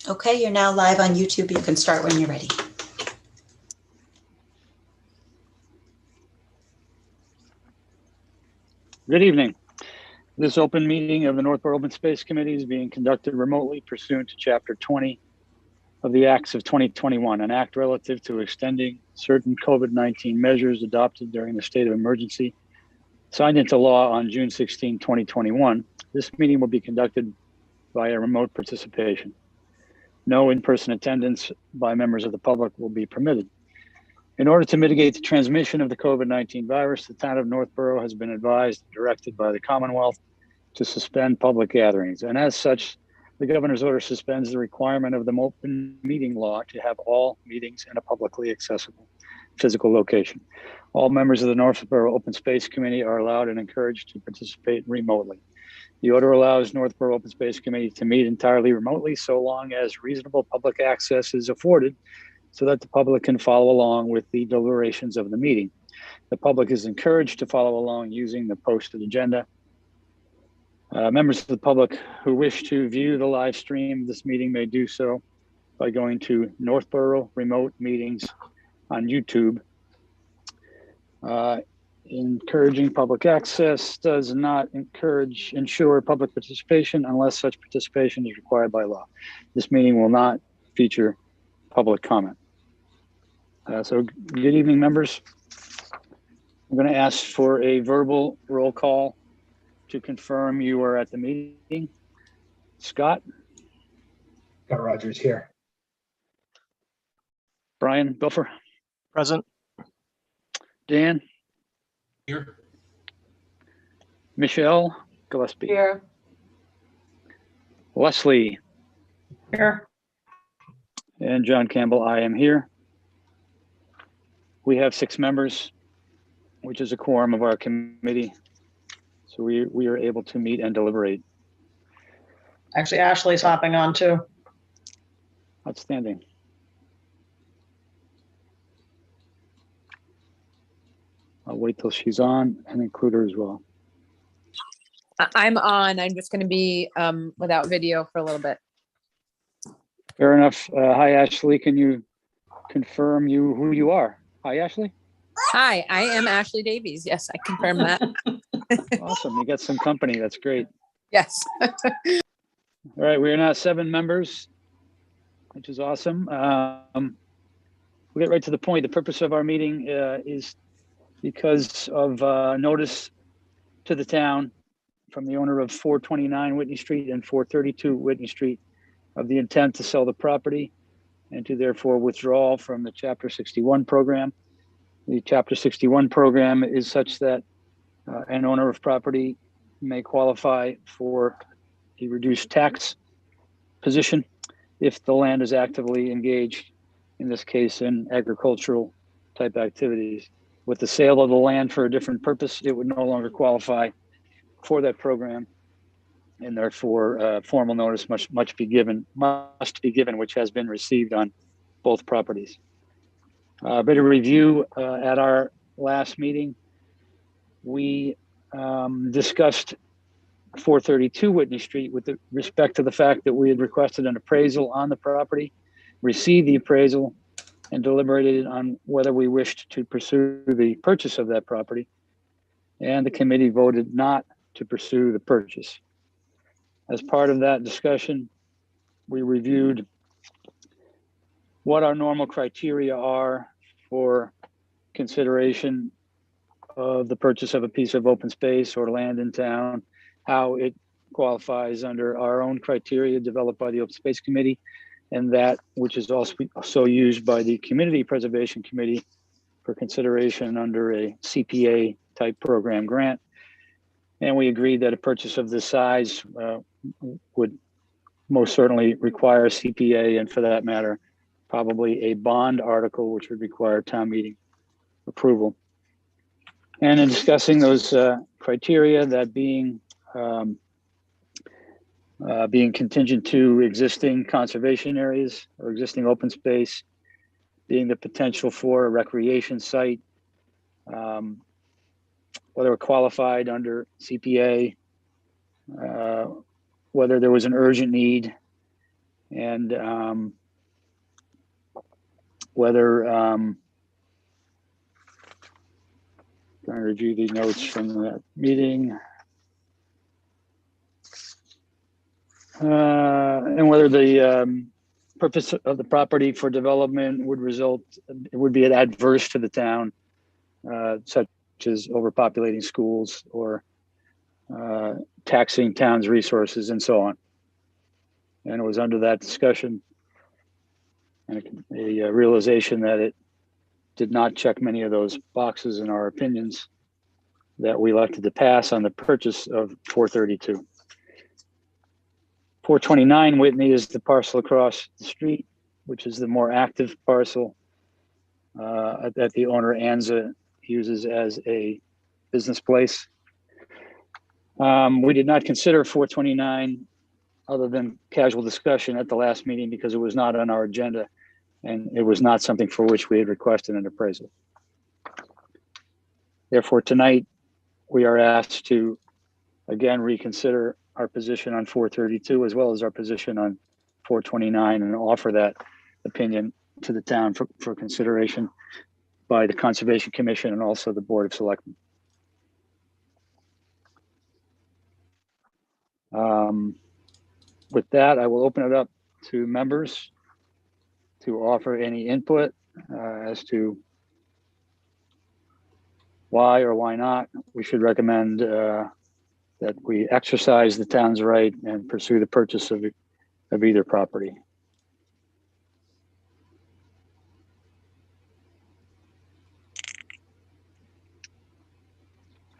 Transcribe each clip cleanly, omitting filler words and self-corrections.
Okay, you're now live on YouTube. You can start when you're ready. Good evening. This open meeting of the Northborough Open Space Committee is being conducted remotely pursuant to Chapter 20 of the Acts of 2021, an act relative to extending certain COVID-19 measures adopted during the state of emergency, signed into law on June 16, 2021. This meeting will be conducted via remote participation. No in-person attendance by members of the public will be permitted. In order to mitigate the transmission of the COVID-19 virus, the town of Northborough has been advised and directed by the Commonwealth to suspend public gatherings. And as such, the governor's order suspends the requirement of the open meeting law to have all meetings in a publicly accessible physical location. All members of the Northborough Open Space Committee are allowed and encouraged to participate remotely. The order allows Northborough Open Space Committee to meet entirely remotely so long as reasonable public access is afforded so that the public can follow along with the deliberations of the meeting. The public is encouraged to follow along using the posted agenda. Members of the public who wish to view the live stream of this meeting may do so by going to Northborough Remote Meetings on YouTube. Encouraging public access does not ensure public participation unless such participation is required by law. This meeting will not feature public comment. So good evening, members. I'm going to ask for a verbal roll call to confirm you are at the meeting. Scott? Scott Rogers here. Brian Buffer? Present. Dan? Here. Michelle Gillespie? Here. Leslie? Here. And John Campbell, I am here. We have 6 members, which is a quorum of our committee. So we are able to meet and deliberate. Actually, Ashley's hopping on too. Outstanding. I'll wait till she's on and include her as well. I'm on. I'm just going to be without video for a little bit. Fair enough. Hi, Ashley. Can you confirm who you are? Hi, Ashley. Hi, I am Ashley Davies. Yes, I confirm that. Awesome. You got some company. That's great. Yes. All right. We are now 7 members, which is awesome. We'll get right to the point. The purpose of our meeting is because of notice to the town from the owner of 429 Whitney Street and 432 Whitney Street of the intent to sell the property and to therefore withdraw from the Chapter 61 program. The Chapter 61 program is such that an owner of property may qualify for a reduced tax position if the land is actively engaged, in this case, in agricultural type activities. With the sale of the land for a different purpose, it would no longer qualify for that program, and therefore formal notice must be given, which has been received on both properties. A bit of review at our last meeting, we discussed 432 Whitney Street with respect to the fact that we had requested an appraisal on the property, received the appraisal, and deliberated on whether we wished to pursue the purchase of that property. And the committee voted not to pursue the purchase. As part of that discussion, we reviewed what our normal criteria are for consideration of the purchase of a piece of open space or land in town, how it qualifies under our own criteria developed by the Open Space Committee, and that which is also used by the Community Preservation Committee for consideration under a CPA type program grant. And we agreed that a purchase of this size would most certainly require a CPA, and for that matter, probably a bond article, which would require town meeting approval. And in discussing those criteria, that being contingent to existing conservation areas or existing open space, being the potential for a recreation site, whether it qualified under CPA, whether there was an urgent need, and whether trying to review the notes from that meeting, and whether the purpose of the property for development would be adverse to the town, such as overpopulating schools or taxing town's resources and so on. And it was under that discussion and a realization that it did not check many of those boxes in our opinions that we elected to pass on the purchase of 432. 429 Whitney is the parcel across the street, which is the more active parcel that the owner Anza uses as a business place. We did not consider 429 other than casual discussion at the last meeting because it was not on our agenda and it was not something for which we had requested an appraisal. Therefore, tonight we are asked to again reconsider our position on 432 as well as our position on 429 and offer that opinion to the town for consideration by the Conservation Commission and also the Board of Selectmen. With that, I will open it up to members to offer any input as to why or why not we should recommend that we exercise the town's right and pursue the purchase of either property.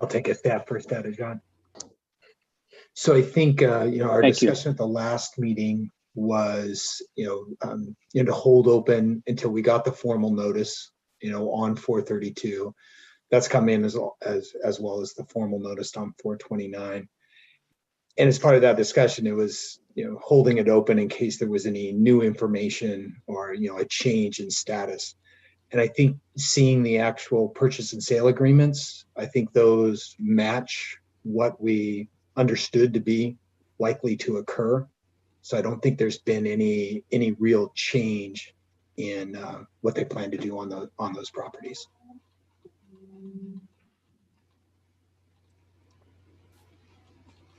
I'll take a stab first at it, John. So I think, our Thank you. discussion at the last meeting was, to hold open until we got the formal notice, on 432. That's come in as well as the formal notice on 429. And as part of that discussion, it was, holding it open in case there was any new information or, a change in status. And I think seeing the actual purchase and sale agreements, I think those match what we understood to be likely to occur. So I don't think there's been any real change in what they plan to do on those properties.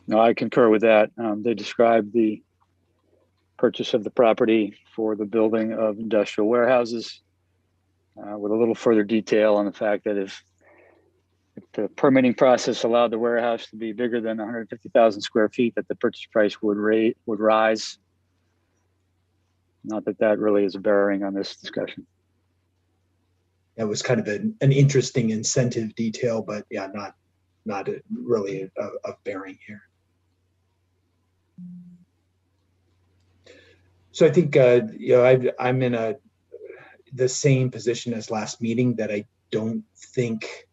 No, I concur with that. They described the purchase of the property for the building of industrial warehouses with a little further detail on the fact that if the permitting process allowed the warehouse to be bigger than 150,000 square feet, that the purchase price would rise. Not that that really is a bearing on this discussion. That was kind of an interesting incentive detail, but yeah, not really a bearing here. So I think I'm in the same position as last meeting that I don't think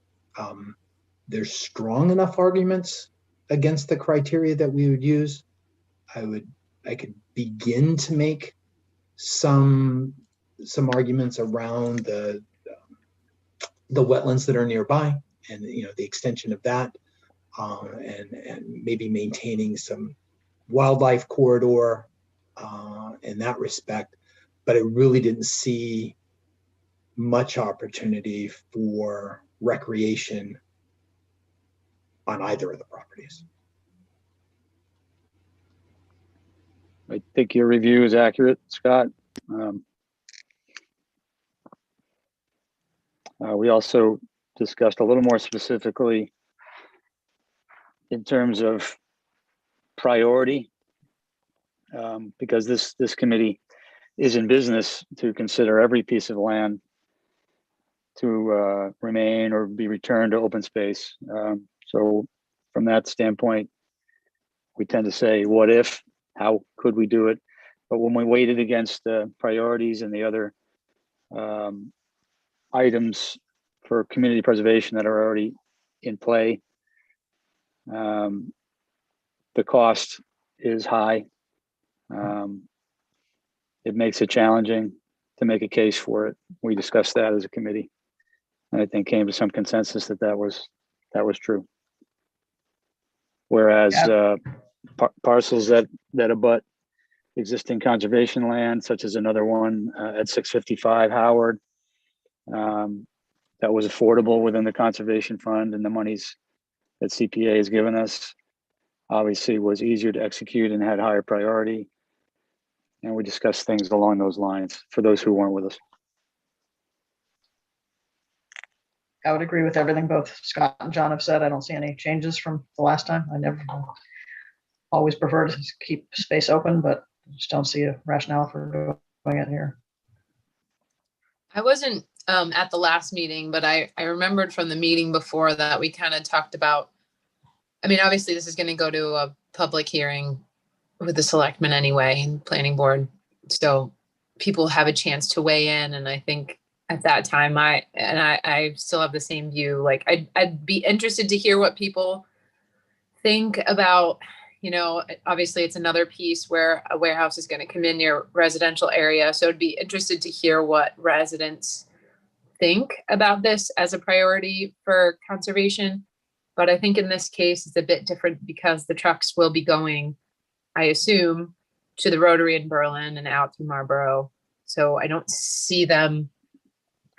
there's strong enough arguments against the criteria that we would use. I could begin to make some arguments around the wetlands that are nearby and the extension of that and maybe maintaining some wildlife corridor in that respect, but I really didn't see much opportunity for recreation on either of the properties. I think your review is accurate, Scott. We also discussed a little more specifically in terms of priority, because this committee is in business to consider every piece of land to remain or be returned to open space. So from that standpoint, we tend to say, what if, how could we do it? But when we weighed it against the priorities and the other items for community preservation that are already in play, the cost is high. It makes it challenging to make a case for it. We discussed that as a committee, and I think came to some consensus that was true. Whereas parcels that abut existing conservation land, such as another one at 655 Howard. That was affordable within the conservation fund, and the monies that CPA has given us obviously was easier to execute and had higher priority. And we discussed things along those lines for those who weren't with us. I would agree with everything both Scott and John have said. I don't see any changes from the last time. I never always prefer to keep space open, but just don't see a rationale for doing it here. I wasn't at the last meeting, but I remembered from the meeting before that we kind of talked about, I mean, obviously this is going to go to a public hearing with the selectmen anyway and planning board. So people have a chance to weigh in. And I think at that time, I still have the same view. Like I'd be interested to hear what people think about, you know, obviously it's another piece where a warehouse is going to come in your residential area. So I'd be interested to hear what residents think about this as a priority for conservation. But I think in this case, it's a bit different because the trucks will be going, I assume, to the Rotary in Berlin and out through Marlboro. So I don't see them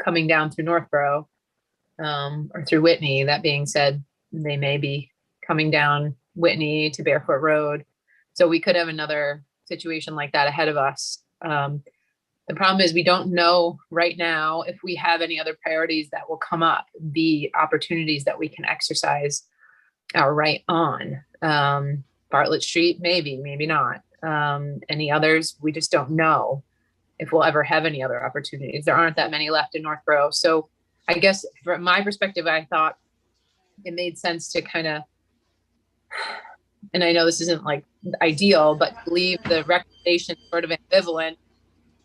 coming down through Northborough or through Whitney. That being said, they may be coming down Whitney to Barefoot Road. So we could have another situation like that ahead of us. The problem is we don't know right now if we have any other priorities that will come up, the opportunities that we can exercise our right on. Bartlett Street, maybe, maybe not. Any others, we just don't know if we'll ever have any other opportunities. There aren't that many left in Northborough. So I guess from my perspective, I thought it made sense to kind of, and I know this isn't like ideal, but leave the recommendation sort of ambivalent.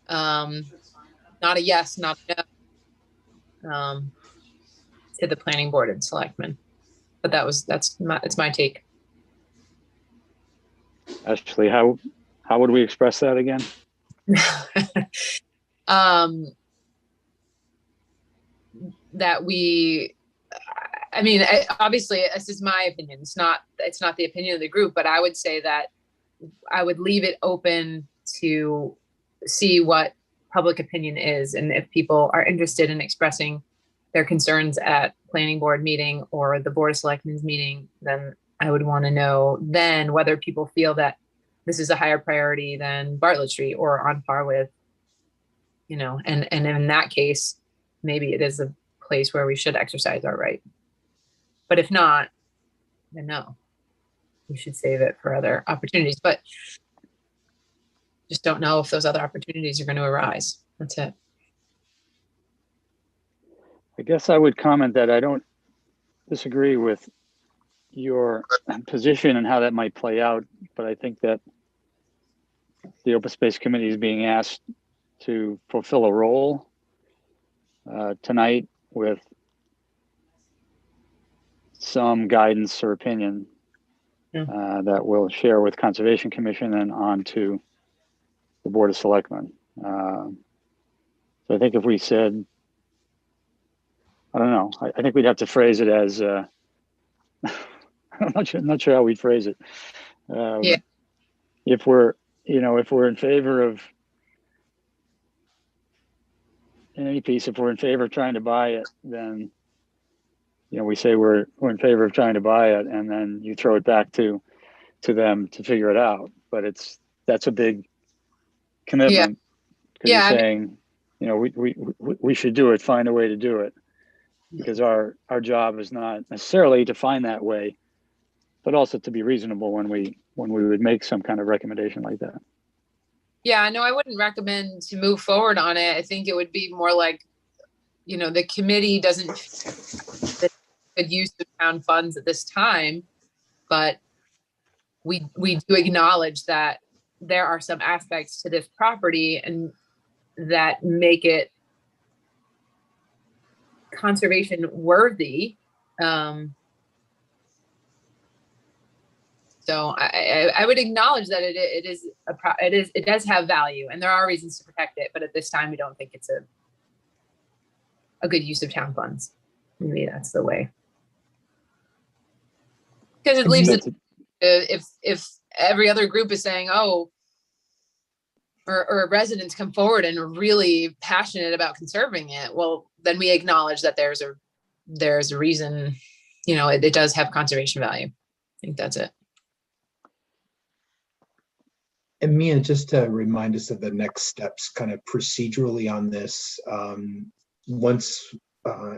Not a yes, not a no, to the planning board and selectmen. But it's my take. Ashley, how would we express that again? That we, I mean, obviously this is my opinion. It's not the opinion of the group, but I would say that I would leave it open to see what public opinion is. And if people are interested in expressing their concerns at planning board meeting or the board of selectmen's meeting, then I would want to know then whether people feel that this is a higher priority than Bartlett Street or on par with, you know, and in that case, maybe it is a place where we should exercise our right. But if not, then no, we should save it for other opportunities. But just don't know if those other opportunities are going to arise. That's it. I guess I would comment that I don't disagree with your position and how that might play out, but I think that the Open Space Committee is being asked to fulfill a role tonight with some guidance or opinion that we'll share with Conservation Commission and on to the Board of Selectmen. So I think if we said, I don't know, I think we'd have to phrase it as, I'm not sure how we'd phrase it. Yeah. If we're in favor of, in any piece, if we're in favor of trying to buy it, then, you know, we say we're in favor of trying to buy it, and then you throw it back to them to figure it out. But that's a big commitment. Because you're saying, you know, we should do it, find a way to do it. Because our job is not necessarily to find that way, but also to be reasonable when we would make some kind of recommendation like that. Yeah, no, I wouldn't recommend to move forward on it. I think it would be more like, you know, the committee doesn't good use of town funds at this time, but we do acknowledge that there are some aspects to this property and that make it conservation worthy. So I would acknowledge that it does have value and there are reasons to protect it, but at this time we don't think it's a good use of town funds. Maybe that's the way. Because it leaves it if every other group is saying, oh, or residents come forward and are really passionate about conserving it, well, then we acknowledge that there's a reason, it does have conservation value. I think that's it. And Mia, just to remind us of the next steps kind of procedurally on this, once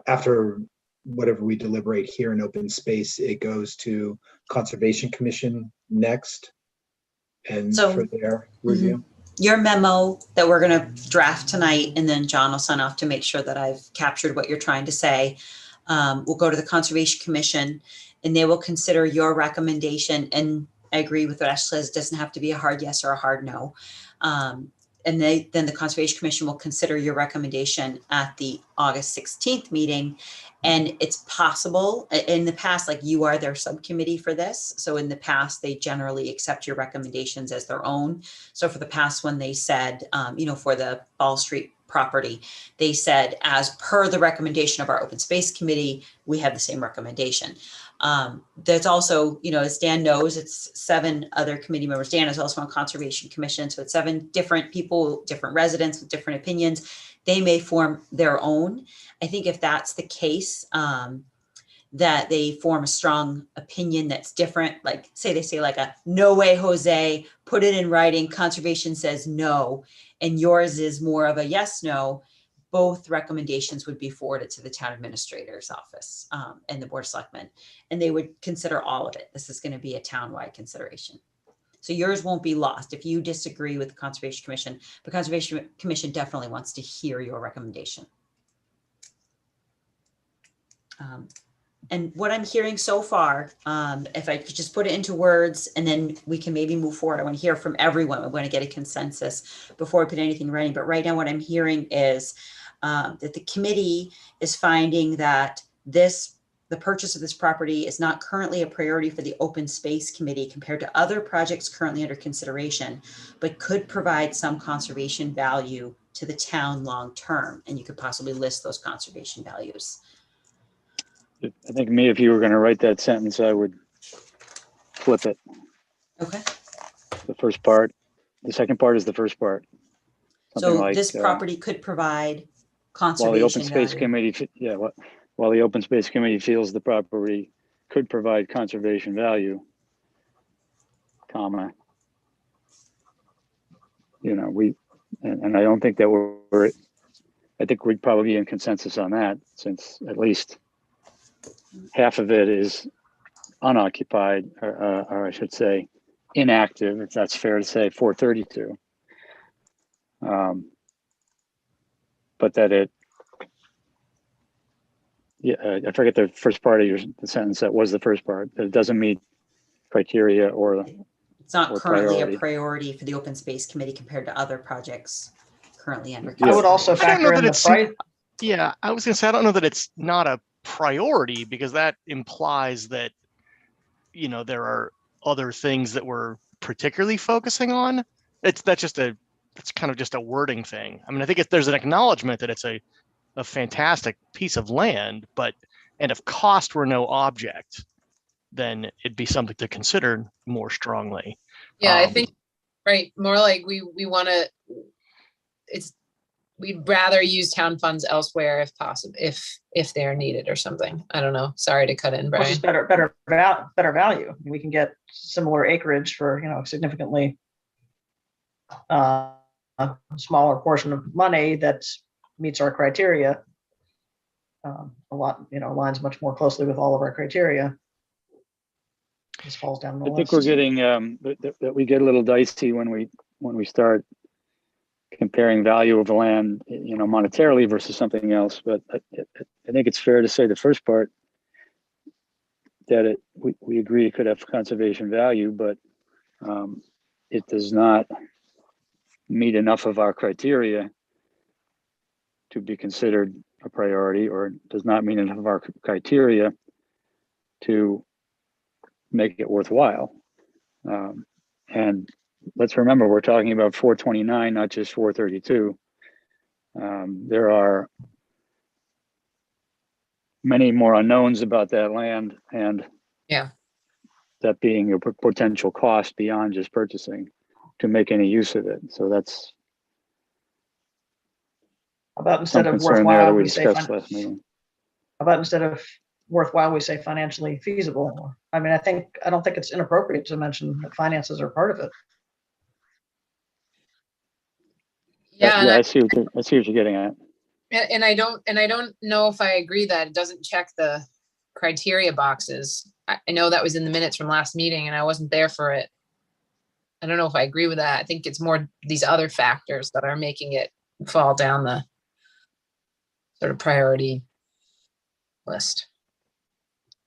after whatever we deliberate here in open space, it goes to Conservation Commission next and So- for their review. Your memo that we're going to draft tonight, and then John will sign off to make sure that I've captured what you're trying to say. Will go to the Conservation Commission, and they will consider your recommendation. And I agree with what Ashley says, it doesn't have to be a hard yes or a hard no. And then the Conservation Commission will consider your recommendation at the August 16th meeting. And it's possible in the past, like you are their subcommittee for this. So in the past, they generally accept your recommendations as their own. So for the past one, they said, for the Ball Street property, they said, as per the recommendation of our open space committee, we have the same recommendation. There's also, as Dan knows, it's 7 other committee members. Dan is also on Conservation Commission. So it's 7 different people, different residents with different opinions. They may form their own. I think if that's the case, that they form a strong opinion that's different, like they say like a no way, Jose, put it in writing, conservation says no, and yours is more of a yes, no, both recommendations would be forwarded to the town administrator's office and the board of selectmen, and they would consider all of it. This is going to be a town-wide consideration. So yours won't be lost. If you disagree with the Conservation Commission, the Conservation Commission definitely wants to hear your recommendation. And what I'm hearing so far, if I could just put it into words and then we can maybe move forward. I want to hear from everyone. I want to get a consensus before I put anything in writing. But right now what I'm hearing is that the committee is finding that the purchase of this property is not currently a priority for the open space committee compared to other projects currently under consideration, but could provide some conservation value to the town long term. And you could possibly list those conservation values. I think if you were going to write that sentence, I would flip it. Okay. The first part, the second part is the first part. Something So like, this property could provide while the conservation open space value. committee, while the open space committee feels the property could provide conservation value, comma, and I don't think that I think we'd probably be in consensus on that, since at least half of it is unoccupied, or I should say inactive, if that's fair to say, 432. But that I forget the first part of the sentence that was the first part, that it doesn't meet criteria or It's not currently priority. a priority for the open space committee compared to other projects currently under. I would also consideration. factor in the price. Yeah, I was gonna say, I don't know that it's not a priority, because that implies that, there are other things that we're particularly focusing on. It's kind of just a wording thing. I mean, I think there's an acknowledgement that it's a fantastic piece of land, and if cost were no object, then it'd be something to consider more strongly. Yeah, I think, right, more like we want to, we'd rather use town funds elsewhere if possible, if they're needed or something. I don't know. Sorry to cut in, Which is Brian. better value. We can get similar acreage for, significantly a smaller portion of money that meets our criteria. A lot, aligns much more closely with all of our criteria. This falls down the I think list. we're getting that we get a little dicey when we start comparing value of land, monetarily versus something else. But I think it's fair to say the first part, that we agree it could have conservation value, but it does not meet enough of our criteria to be considered a priority, or does not meet enough of our criteria to make it worthwhile. And let's remember, we're talking about 429, not just 432. There are many more unknowns about that land, and that being a potential cost beyond just purchasing to make any use of it. So that's About Some instead of concern there that worthwhile, we we say, discussed last meeting. about instead of worthwhile, we say financially feasible. I mean, I don't think it's inappropriate to mention that finances are part of it. Yeah, Yeah, I see what you're getting at. and I don't know if I agree that it doesn't check the criteria boxes. I know that was in the minutes from last meeting and I wasn't there for it. I don't know if I agree with that. I think it's more these other factors that are making it fall down the sort of priority list.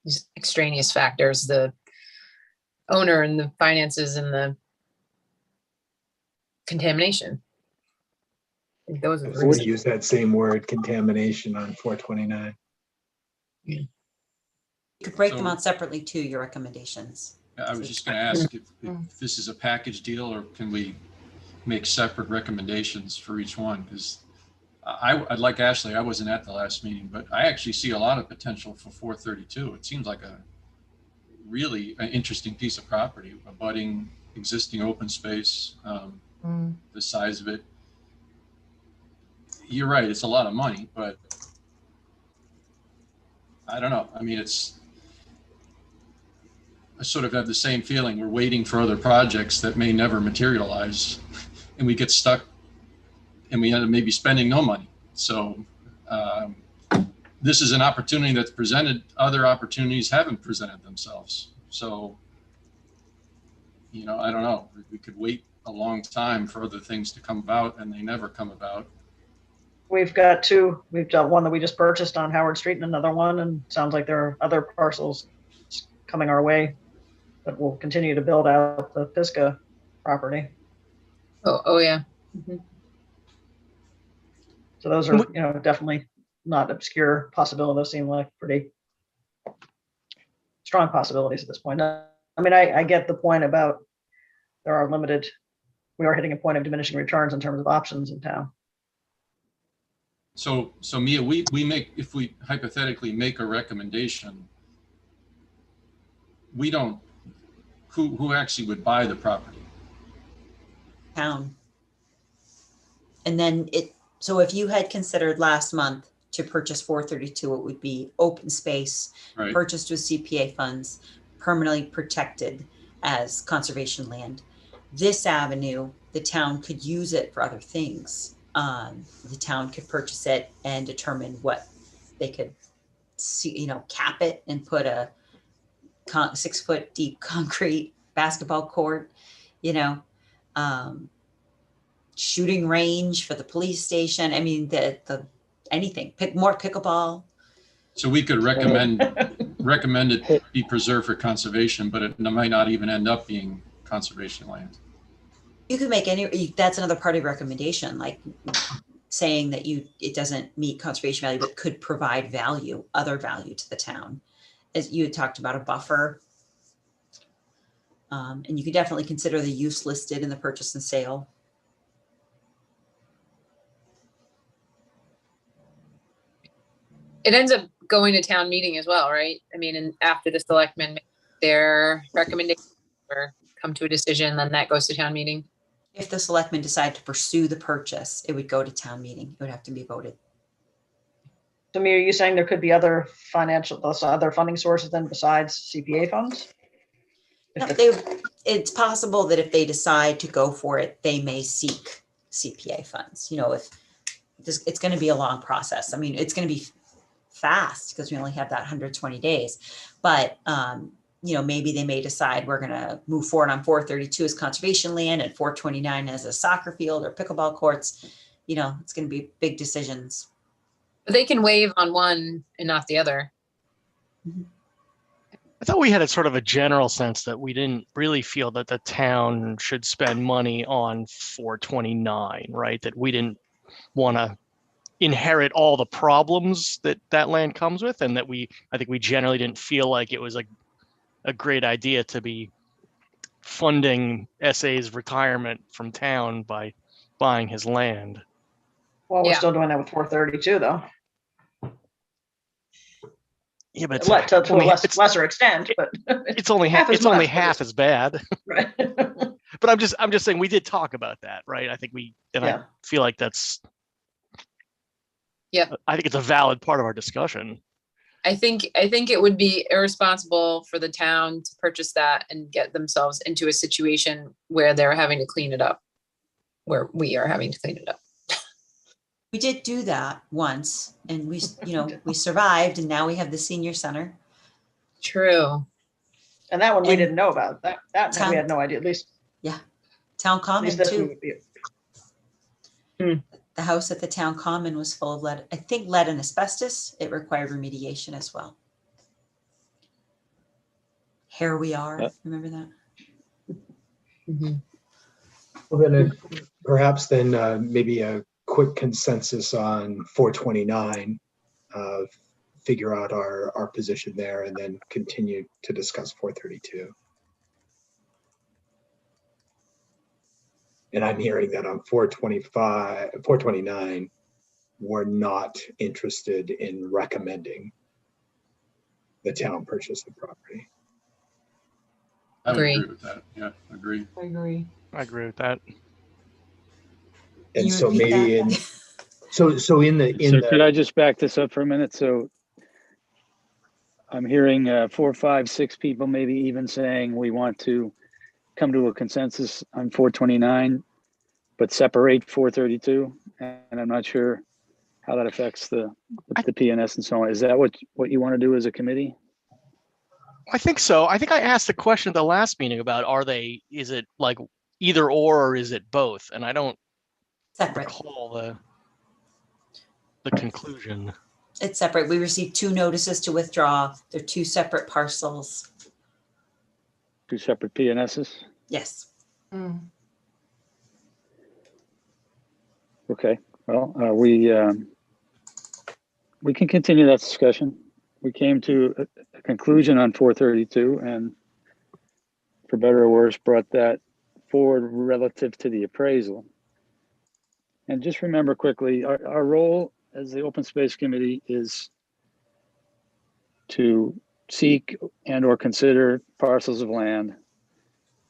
These extraneous factors, the owner and the finances and the contamination. I think those I are was the going to reasons. use that same word, contamination, on 429. You could break them So- out separately too, your recommendations. I was just going to ask if this is a package deal, or can we make separate recommendations for each one? Because I'd like Ashley, I wasn't at the last meeting, but I actually see a lot of potential for 432. It seems like a really an interesting piece of property, abutting existing open space, the size of it. You're right, it's a lot of money, but I don't know. I mean, I sort of have the same feeling. We're waiting for other projects that may never materialize, and we get stuck, and we end up maybe spending no money. So this is an opportunity that's presented. Other opportunities haven't presented themselves. So, I don't know. We could wait a long time for other things to come about, and they never come about. We've got two. We've got one that we just purchased on Howard Street and another one, and it sounds like there are other parcels coming our way that will continue to build out the Pisgah property. Oh yeah. So those are, definitely not obscure possibilities. Those seem like pretty strong possibilities at this point. I mean, I get the point about we are hitting a point of diminishing returns in terms of options in town. So Mia, if we hypothetically make a recommendation, we don't, who actually would buy the property? Town. And then so if you had considered last month to purchase 432, it would be open space, Right. purchased with CPA funds, permanently protected as conservation land. This avenue, the town could use it for other things. The town could purchase it and determine what they could see, cap it and put a 6-foot deep concrete basketball court, shooting range for the police station. I mean, the anything, more pickleball. So we could recommend it be preserved for conservation, but it might not even end up being conservation land. You could make that's another part of recommendation, like saying that it doesn't meet conservation value, but could provide other value to the town. As you had talked about a buffer. And you could definitely consider the use listed in the purchase and sale. It ends up going to town meeting as well, right? I mean, and after the selectmen make their recommendation or come to a decision, then that goes to town meeting. If the selectmen decide to pursue the purchase, it would go to town meeting. It would have to be voted. To me, are you saying there could be other funding sources then besides CPA funds? No, it's possible that if they decide to go for it, they may seek CPA funds. If it's going to be a long process. I mean, it's going to be fast because we only have that 120 days. But maybe they may decide we're going to move forward on 432 as conservation land and 429 as a soccer field or pickleball courts. It's going to be big decisions. But they can waive on one and not the other. I thought we had a sort of a general sense that we didn't really feel that the town should spend money on 429, right? That we didn't want to inherit all the problems that land comes with, and that I think we generally didn't feel like it was a great idea to be funding SA's retirement from town by buying his land. Well, we're Yeah. still doing that with 432 though. Yeah, but To a lesser extent, but it's only half as it's only much, but half as bad. right. But I'm just saying we did talk about that, right? I think I feel like that's I think it's a valid part of our discussion. I think it would be irresponsible for the town to purchase that and get themselves into a situation where they're having to clean it up, where we are having to clean it up. We did do that once and we, we survived and now we have the senior center. True. And that one we And didn't know about. That town- we had no idea, at least Town Common this one too. would be. The house at the Town Common was full of lead, I think lead and asbestos. It required remediation as well. Here we are, Yep. remember that? Mhm. Well, then perhaps then maybe a quick consensus on 429, figure out our position there and then continue to discuss 432. And I'm hearing that on 429, we're not interested in recommending the town purchase the property. I would Agree. agree with that. Yeah, agree. I agree. I agree with that. And You so repeat maybe that? so in the So could I just back this up for a minute? So I'm hearing 4, 5, 6 people maybe even saying we want to come to a consensus on 429, but separate 432. And I'm not sure how that affects the PNS and so on. Is that what you want to do as a committee? I think so. I think I asked the question at the last meeting about is it like either or is it both? And I don't Separate. recall the conclusion. It's separate. We received 2 notices to withdraw. They're 2 separate parcels. 2 separate PNSs? Yes. Okay, well, we can continue that discussion. We came to a conclusion on 432 and for better or worse, brought that forward relative to the appraisal. And just remember quickly, our role as the Open Space Committee is to seek and or consider parcels of land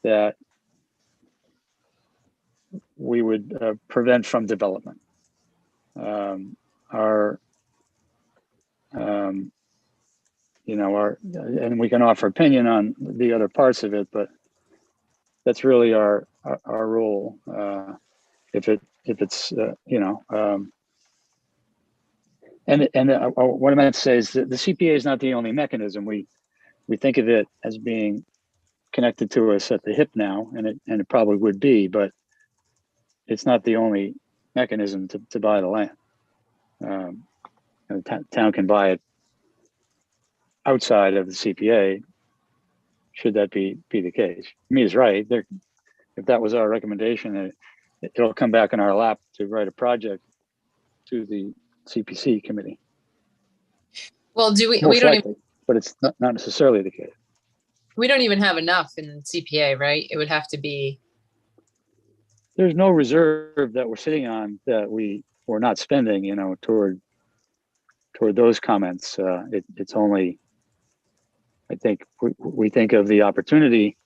that we would prevent from development. And we can offer opinion on the other parts of it, but that's really our role. What I meant to say is that the CPA is not the only mechanism. We think of it as being connected to us at the hip now, and it probably would be, but it's not the only mechanism to buy the land. The town can buy it outside of the CPA, should that be the case. Me is right. If that was our recommendation, it'll come back in our lap to write a project to the CPC committee. Well, we Most don't likely, but it's not necessarily the case. we don't even have enough in CPA, right? It would have to be. There's no reserve that we're sitting on that we're not spending, toward those comments. It's only, I think we think of the opportunity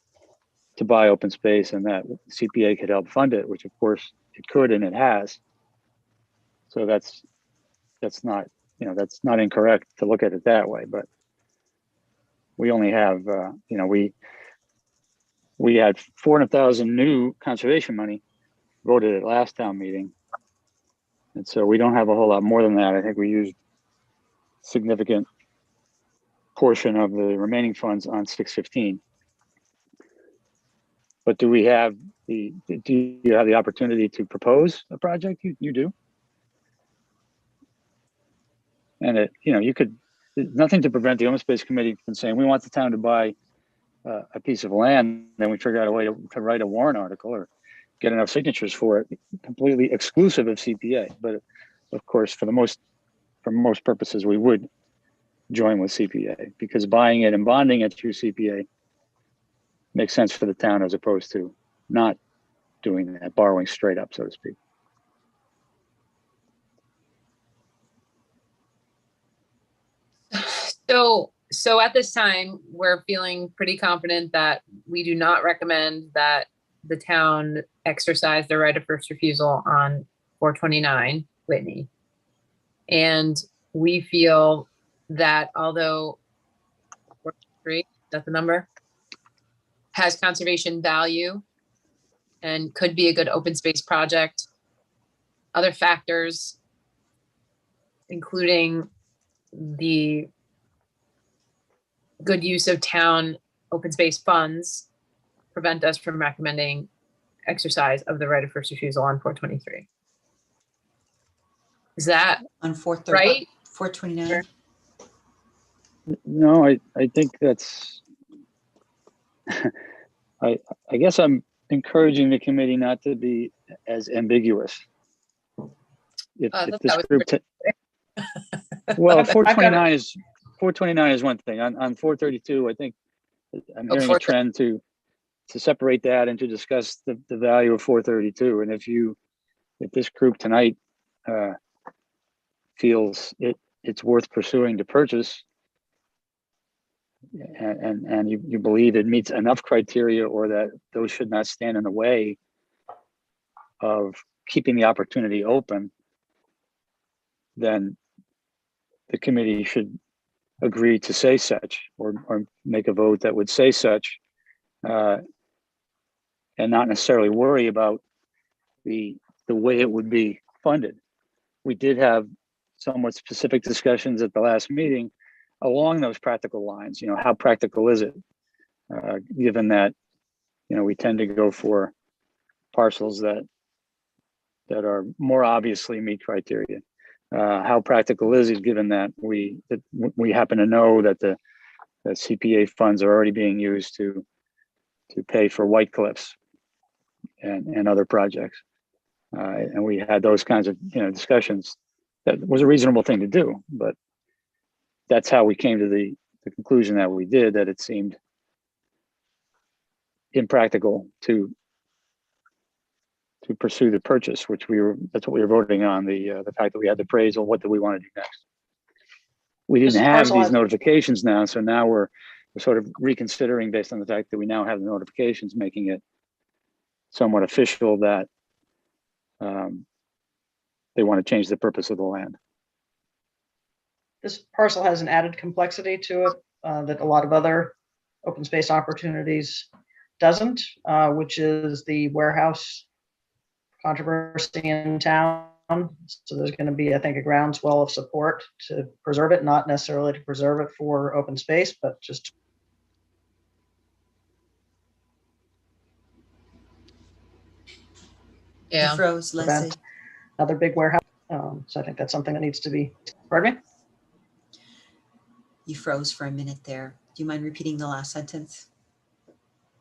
to buy open space and that CPA could help fund it, which of course it could and it has. So that's not, that's not incorrect to look at it that way, but we only have, we had 400,000 new conservation money voted at last town meeting. And so we don't have a whole lot more than that. I think we used significant portion of the remaining funds on 615. But do you have the opportunity to propose a project? You do. And you could, nothing to prevent the Open Space Committee from saying, we want the town to buy a piece of land, then we figure out a way to write a warrant article or get enough signatures for it, completely exclusive of CPA. But of course, for most purposes, we would join with CPA because buying it and bonding it through CPA makes sense for the town as opposed to not doing that, borrowing straight up, so to speak. So at this time, we're feeling pretty confident that we do not recommend that the town exercise their right of first refusal on 429 Whitney. And we feel that although 43, that's the number, has conservation value and could be a good open space project, other factors, including the good use of town open space funds, prevent us from recommending exercise of the right of first refusal on 423. Is that On 430, right? 429. No, I think that's, I guess I'm encouraging the committee not to be as ambiguous. If That this was group, well, I've got- 429 is one thing. On 432, I think I'm Oh, hearing a trend to separate that and to discuss the value of 432. And if this group tonight feels it's worth pursuing to purchase, and you believe it meets enough criteria, or that those should not stand in the way of keeping the opportunity open, then the committee should agree to say such, or make a vote that would say such, and not necessarily worry about the way it would be funded. We did have somewhat specific discussions at the last meeting along those practical lines. How practical is it, given that we tend to go for parcels that are more obviously meet criteria. How practical is it, given that we happen to know that the CPA funds are already being used to pay for White Cliffs and other projects, and we had those kinds of discussions. That was a reasonable thing to do, but that's how we came to the conclusion that we did, that it seemed impractical to pursue the purchase, that's what we were voting on, the fact that we had the appraisal. What do we want to do next? We didn't have these notifications now, so now we're sort of reconsidering based on the fact that we now have the notifications, making it somewhat official that they want to change the purpose of the land. This parcel has an added complexity to it that a lot of other open space opportunities doesn't, which is the warehouse controversy in town. So there's going to be, I think, a groundswell of support to preserve it, not necessarily to preserve it for open space, but just You froze, Leslie. prevent another big warehouse. So I think that's something that needs to be, pardon me? You froze for a minute there. Do you mind repeating the last sentence?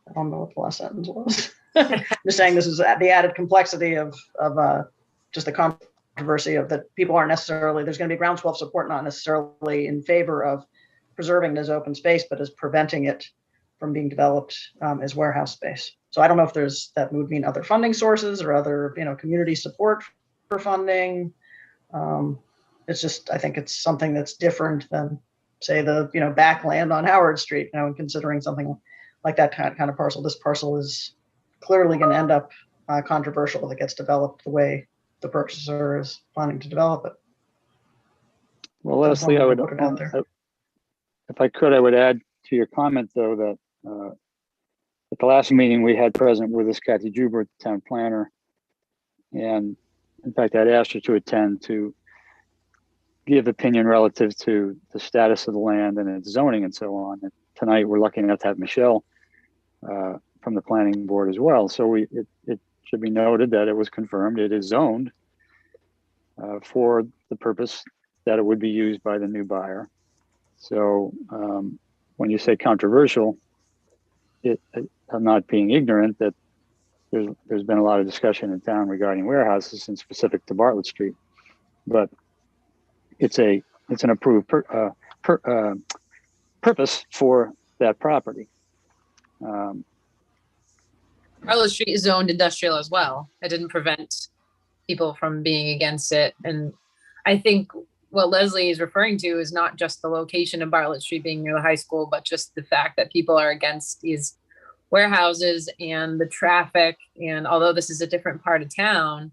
I don't know what the last sentence was. I'm just saying this is the added complexity of just the controversy of that people aren't necessarily, there's going to be groundswell of support, not necessarily in favor of preserving it as open space, but as preventing it from being developed as warehouse space. So I don't know if that would mean other funding sources or other, community support for funding. It's just, I think it's something that's different than, say, the, backland on Howard Street, and considering something like that kind of parcel. This parcel is clearly going to end up controversial if it gets developed the way the purchaser is planning to develop it. Well, Leslie, I would, if I could, I would add to your comment, though, that at the last meeting we had present with us Kathy Juber, town planner, and in fact, I'd asked her to attend to give opinion relative to the status of the land and its zoning and so on. And tonight, we're lucky enough to have Michelle from the planning board as well. So it should be noted that it was confirmed it is zoned for the purpose that it would be used by the new buyer. So when you say controversial, I'm not being ignorant that there's been a lot of discussion in town regarding warehouses and specific to Bartlett Street, but it's an approved purpose for that property. Bartlett Street is zoned industrial as well. It didn't prevent people from being against it. And I think what Leslie is referring to is not just the location of Bartlett Street being near the high school, but just the fact that people are against these warehouses and the traffic. And although this is a different part of town,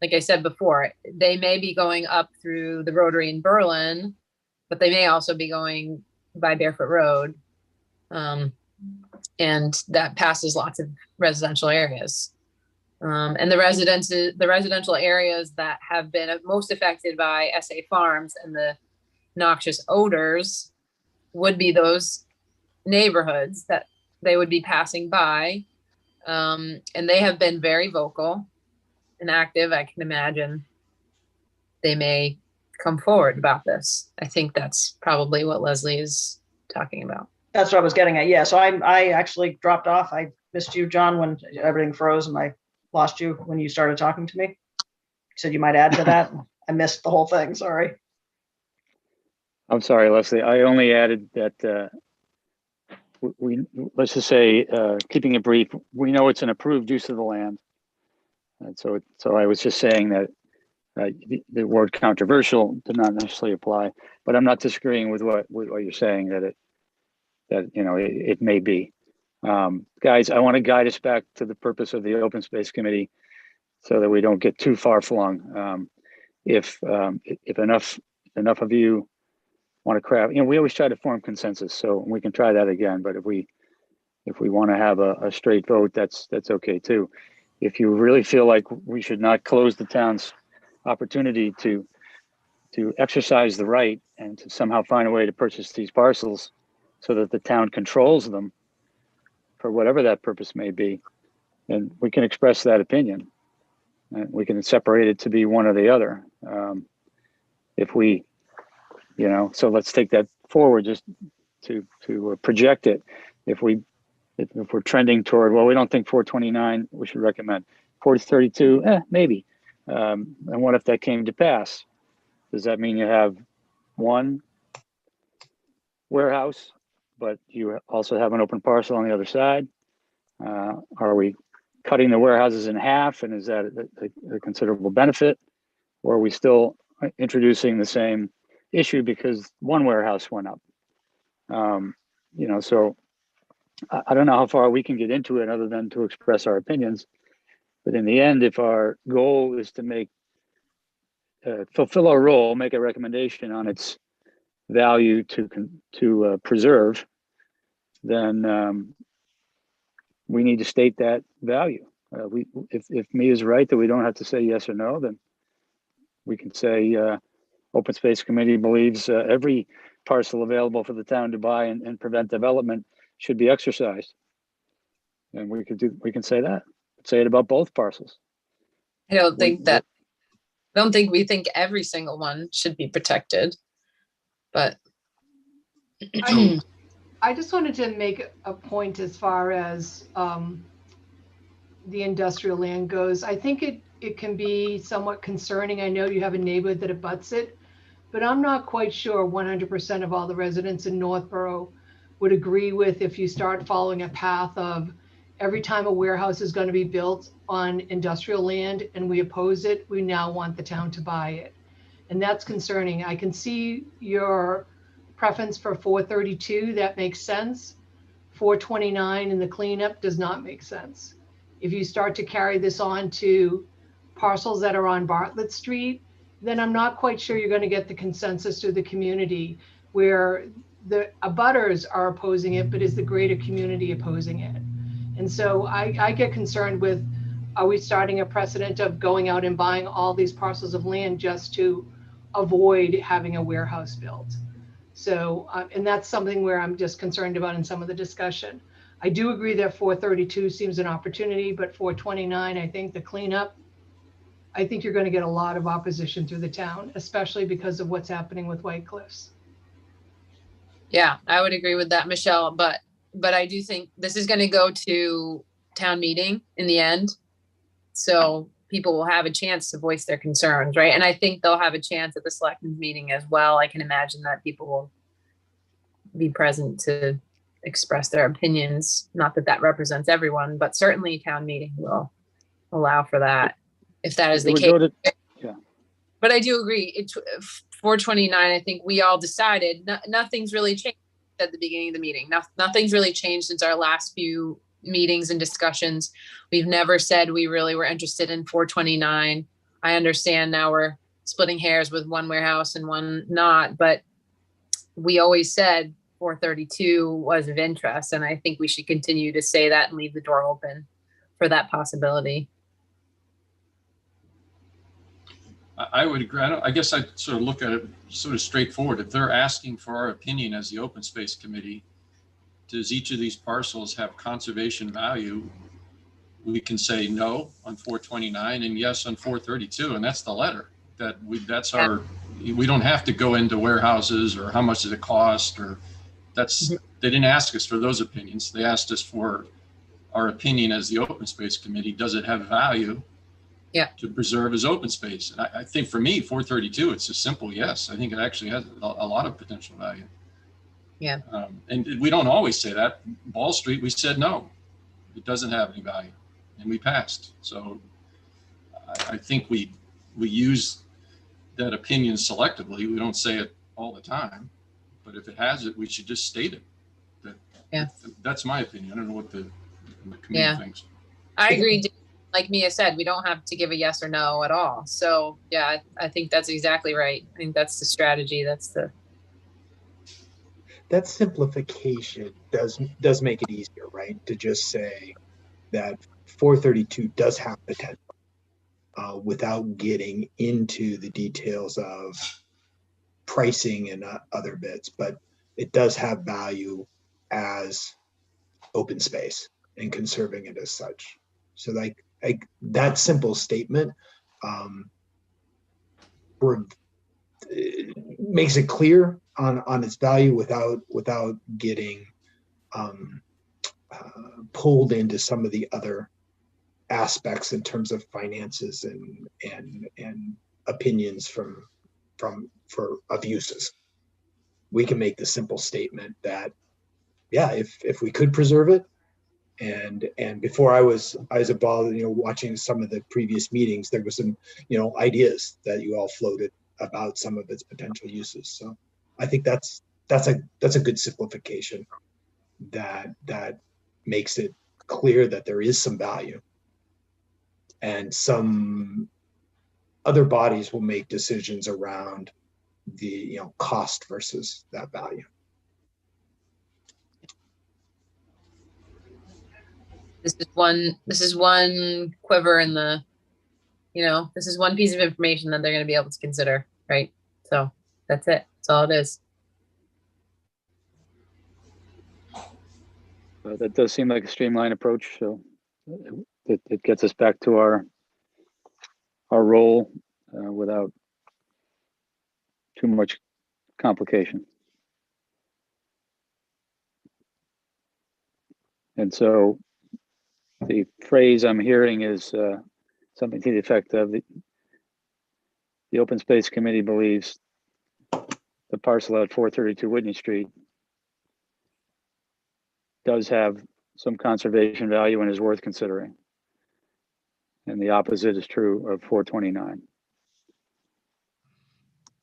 like I said before, they may be going up through the Rotary in Berlin, but they may also be going by Barefoot Road. And that passes lots of residential areas. And the residential areas that have been most affected by SA Farms and the noxious odors would be those neighborhoods that they would be passing by. And they have been very vocal and active. I can imagine they may come forward about this. I think that's probably what Leslie is talking about. That's what I was getting at. Yeah. So I actually dropped off. I missed you, John, when everything froze, and I lost you when you started talking to me. You said you might add to that. I missed the whole thing. Sorry. I'm sorry, Leslie. I only added that we let's just say, keeping it brief, we know it's an approved use of the land. And so I was just saying that the word controversial did not necessarily apply, but I'm not disagreeing with what you're saying, that it may be. Guys, I want to guide us back to the purpose of the Open Space Committee so that we don't get too far flung. If enough of you want to craft, we always try to form consensus, so we can try that again. But if we want to have a straight vote, that's okay too. If you really feel like we should not close the town's opportunity to exercise the right and to somehow find a way to purchase these parcels so that the town controls them for whatever that purpose may be, then we can express that opinion. And we can separate it to be one or the other. If we, so let's take that forward just to project it. If we're trending toward, well, we don't think 429, we should recommend 432, maybe. And what if that came to pass? Does that mean you have one warehouse, but you also have an open parcel on the other side? Are we cutting the warehouses in half, and is that a considerable benefit? Or are we still introducing the same issue because one warehouse went up? So I don't know how far we can get into it other than to express our opinions. But in the end, if our goal is to fulfill our role, make a recommendation on its value to preserve, then we need to state that value. If me is right that we don't have to say yes or no, then we can say Open Space Committee believes every parcel available for the town to buy and prevent development should be exercised. And we can say that. Say it about both parcels. I don't think we think every single one should be protected, but I just wanted to make a point as far as the industrial land goes. I think it can be somewhat concerning. I know you have a neighborhood that abuts it, but I'm not quite sure 100% of all the residents in Northborough would agree with if you start following a path of every time a warehouse is going to be built on industrial land and we oppose it, we now want the town to buy it. And that's concerning. I can see your preference for 432, that makes sense. 429 and the cleanup does not make sense. If you start to carry this on to parcels that are on Bartlett Street, then I'm not quite sure you're going to get the consensus through the community where the abutters are opposing it, but is the greater community opposing it? And so I get concerned with, are we starting a precedent of going out and buying all these parcels of land just to avoid having a warehouse built? So, and that's something where I'm just concerned about in some of the discussion. I do agree that 432 seems an opportunity, but 429, I think the cleanup, I think you're going to get a lot of opposition through the town, especially because of what's happening with White Cliffs. yeah, I would agree with that, Michelle, but I do think this is going to go to town meeting in the end. So people will have a chance to voice their concerns, right? And I think they'll have a chance at the selectmen's meeting as well. I can imagine that people will be present to express their opinions. Not that that represents everyone, but certainly town meeting will allow for that if that is the case. But I do agree. It's 429. I think we all decided nothing's really changed at the beginning of the meeting. Nothing's really changed since our last few meetings and discussions. We've never said we really were interested in 429 I understand now we're splitting hairs with one warehouse and one not, but we always said 432 was of interest, and I think we should continue to say that and leave the door open for that possibility. I would agree. I guess I'd sort of look at it sort of straightforward. If they're asking for our opinion as the Open Space Committee, does each of these parcels have conservation value? We can say no on 429 and yes on 432, and that's the letter. That's our. We don't have to go into warehouses or how much does it cost, or that's. They didn't ask us for those opinions. They asked us for our opinion as the Open Space Committee. Does it have value? Yeah. To preserve as open space. And I think for me, 432, it's a simple yes. I think it actually has a lot of potential value. Yeah. And we don't always say that. Ball Street, we said no, it doesn't have any value, and we passed. So I think we use that opinion selectively. We don't say it all the time, but if it has it, we should just state it. That's my opinion. I don't know what the committee thinks. I agree. Like Mia said, we don't have to give a yes or no at all. So yeah, I think that's exactly right. I think that's the strategy. That simplification does make it easier, right? To just say that 432 does have potential without getting into the details of pricing and other bits, but it does have value as open space and conserving it as such. So like that simple statement makes it clear on its value without getting pulled into some of the other aspects in terms of finances and opinions of uses. We can make the simple statement that if we could preserve it, and before I was involved, watching some of the previous meetings, there was some, ideas that you all floated about some of its potential uses. So I think that's a good simplification that makes it clear that there is some value, and some other bodies will make decisions around the cost versus that value. This is one quiver in the, this is one piece of information that they're going to be able to consider, right? So that's it. That's all it is. That does seem like a streamlined approach. So it gets us back to our role without too much complication. And so the phrase I'm hearing is something to the effect of the Open Space Committee believes the parcel at 432 Whitney Street does have some conservation value and is worth considering. And the opposite is true of 429.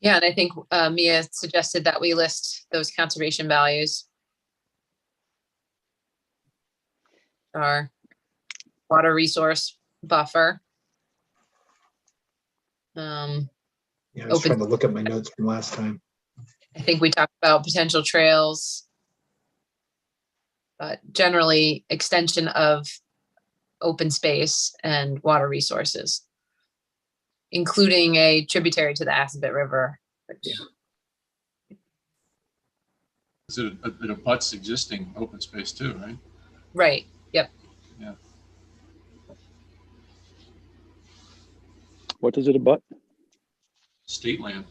Yeah, and I think Mia suggested that we list those conservation values. Our water resource buffer. I was trying to look at my notes from last time. I think we talked about potential trails, but generally extension of open space and water resources, including a tributary to the Assabet River. It abuts existing open space too, right? Right. Yep. Yeah. What does it abut? State land.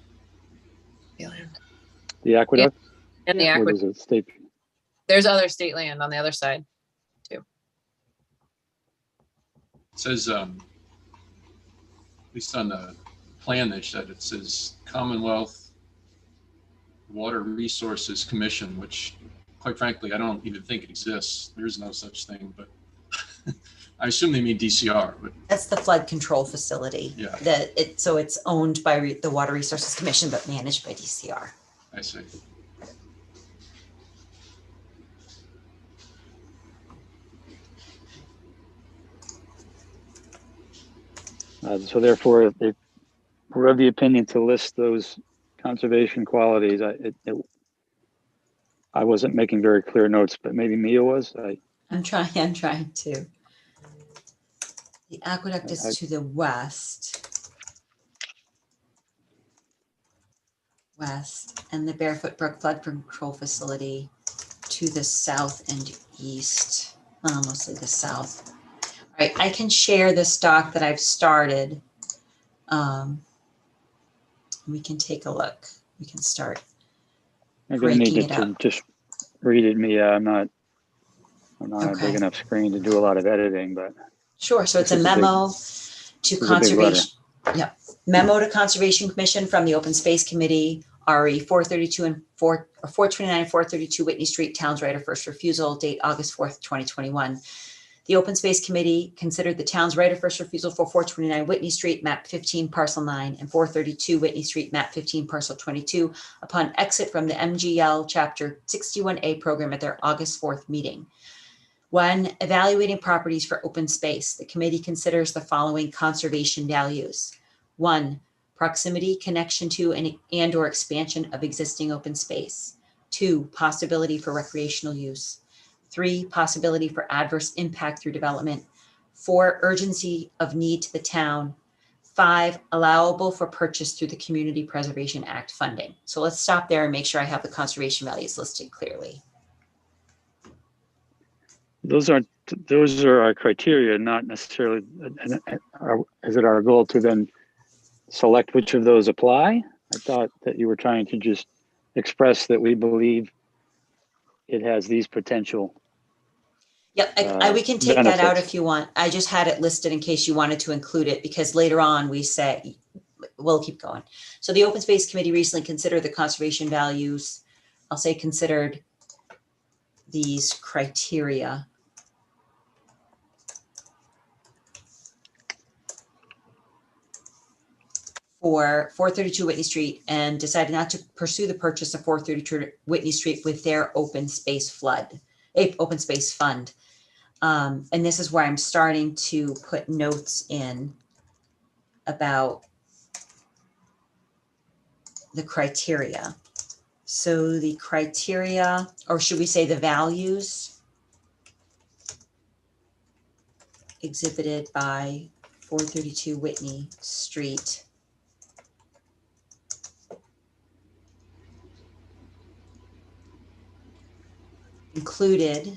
The aqueduct? Yeah. And the Or aqueduct. does it state? There's other state land on the other side too. It says, at least on the plan they said, it says Commonwealth Water Resources Commission, which quite frankly, I don't even think it exists. There's no such thing, but I assume they mean DCR, but That's the flood control facility. Yeah. So it's owned by the Water Resources Commission, but managed by DCR. I see. So therefore, if we're of the opinion to list those conservation qualities, I wasn't making very clear notes, but maybe Mia was. I'm trying to. The aqueduct is to the west. And the Barefoot Brook Flood Control Facility to the south and east, mostly the south. All right, I can share this doc that I've started. We can take a look. We can start I'm gonna need breaking it to up. just read it, Mia. I'm not on a Okay. big enough screen to do a lot of editing, but Sure, so it's a This is a big- memo to is a big conservation. Yep, memo to Conservation Commission from the Open Space Committee, RE 432 and 429 and 432 Whitney Street, Town's right of first refusal, date August 4th, 2021. The Open Space Committee considered the town's right of first refusal for 429 Whitney Street, map 15, parcel 9, and 432 Whitney Street, map 15, parcel 22, upon exit from the MGL Chapter 61A program at their August 4th meeting. When evaluating properties for open space, the committee considers the following conservation values. 1, proximity, connection to, and or expansion of existing open space. 2, possibility for recreational use. 3, possibility for adverse impact through development. 4, urgency of need to the town. 5, allowable for purchase through the Community Preservation Act funding. So let's stop there and make sure I have the conservation values listed clearly. those are our criteria, not necessarily. Is it our goal to then select which of those apply? I thought that you were trying to just express that we believe it has these potential. Yep, we can take that out benefits. if you want. I just had it listed in case you wanted to include it because later on we say, we'll keep going. So the Open Space Committee recently considered the conservation values. I'll say considered these criteria. For 432 Whitney Street and decided not to pursue the purchase of 432 Whitney Street with their open space fund. And this is where I'm starting to put notes in about the criteria. So the criteria, or should we say the values exhibited by 432 Whitney Street included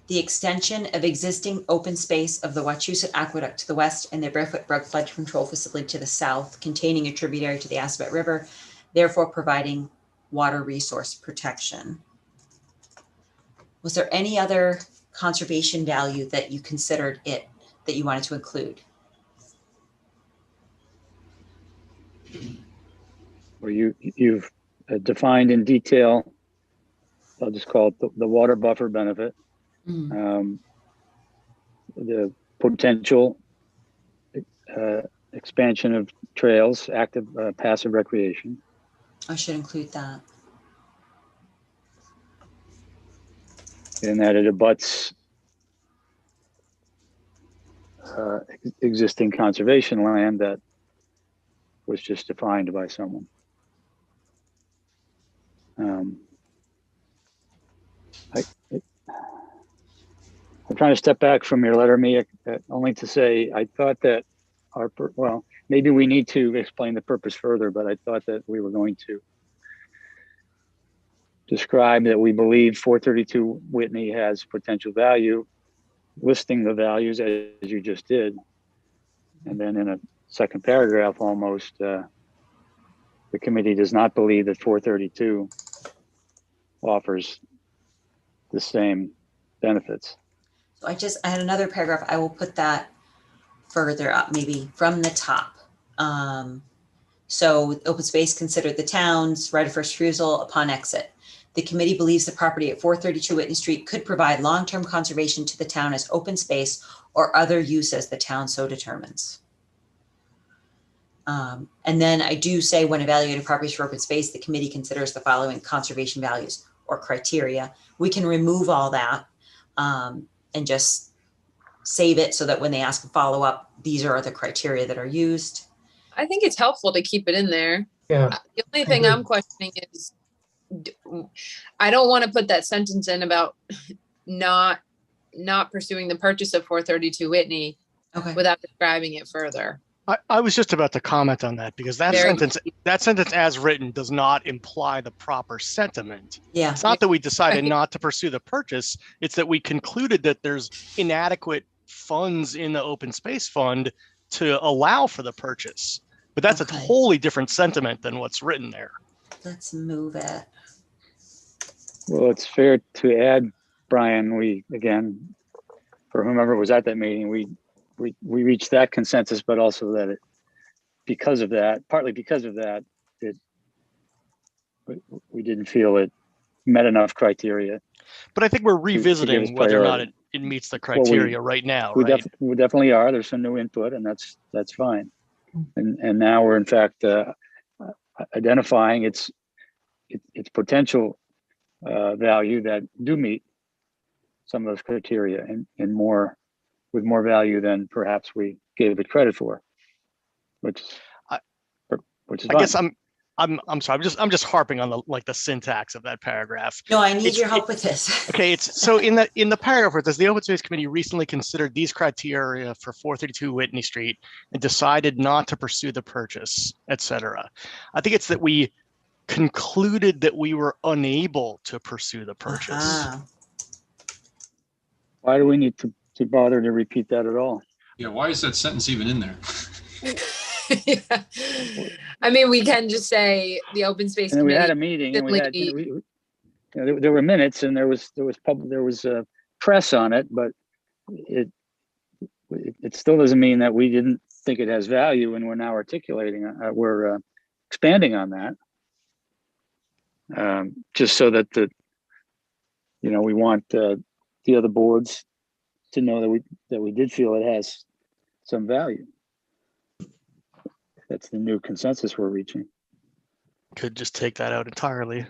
the extension of existing open space of the Wachusett Aqueduct to the west and the Barefoot Brook Flood Control Facility to the south, containing a tributary to the Assabet River, therefore providing water resource protection. Was there any other conservation value that you considered that you wanted to include? Or you've defined in detail, I'll just call it the water buffer benefit, the potential expansion of trails, active, passive recreation. I should include that. And that it abuts existing conservation land that was just defined by someone. I'm trying to step back from your letter, Mia, only to say I thought that well, maybe we need to explain the purpose further, but I thought that we were going to describe that we believe 432 Whitney has potential value, listing the values as you just did. And then in a second paragraph, almost, the committee does not believe that 432 offers the same benefits. So I had another paragraph. I will put that further up, maybe from the top. So open space considered the town's right of first refusal upon exit. The committee believes the property at 432 Whitney Street could provide long-term conservation to the town as open space or other use as the town so determines. And then I do say when evaluating properties for open space, the committee considers the following conservation values or criteria. We can remove all that and just save it so that when they ask a follow-up, these are the criteria that are used? I think it's helpful to keep it in there. Yeah. The only thing agree. I'm questioning is, I don't want to put that sentence in about not pursuing the purchase of 432 Whitney Okay. without describing it further. I was just about to comment on that because that Very- sentence as written does not imply the proper sentiment. Yeah. It's not that we decided Right. not to pursue the purchase. It's that we concluded that there's inadequate funds in the open space fund to allow for the purchase. But that's Okay. a totally different sentiment than what's written there. Let's move it. Well, it's fair to add, Brian, we, again, for whomever was at that meeting, we reached that consensus, but also that partly because of that, we didn't feel it met enough criteria. But I think we're give us revisiting whether or not priority. it meets the Well, we- criteria right now, We right? we definitely are. There's some new input, and that's fine. And now we're in fact identifying its potential value that do meet some of those criteria, and more with more value than perhaps we gave it credit for, which is I fine. guess I'm sorry. I'm just harping on the syntax of that paragraph. No, I need It's- your help with this. Okay, it's so in the paragraph where it says the Open Space Committee recently considered these criteria for 432 Whitney Street and decided not to pursue the purchase, etc. I think it's that we concluded that we were unable to pursue the purchase. Ah, Why do we need to bother to repeat that at all? Yeah, why is that sentence even in there? Yeah. I mean, we can just say the open space And then we had a committee. meeting, and we had, there were minutes, and there was press on it, but it still doesn't mean that we didn't think it has value, and we're now articulating, we're expanding on that. Just so that we want the other boards to know that we did feel it has some value. That's the new consensus we're reaching. Could just take that out entirely.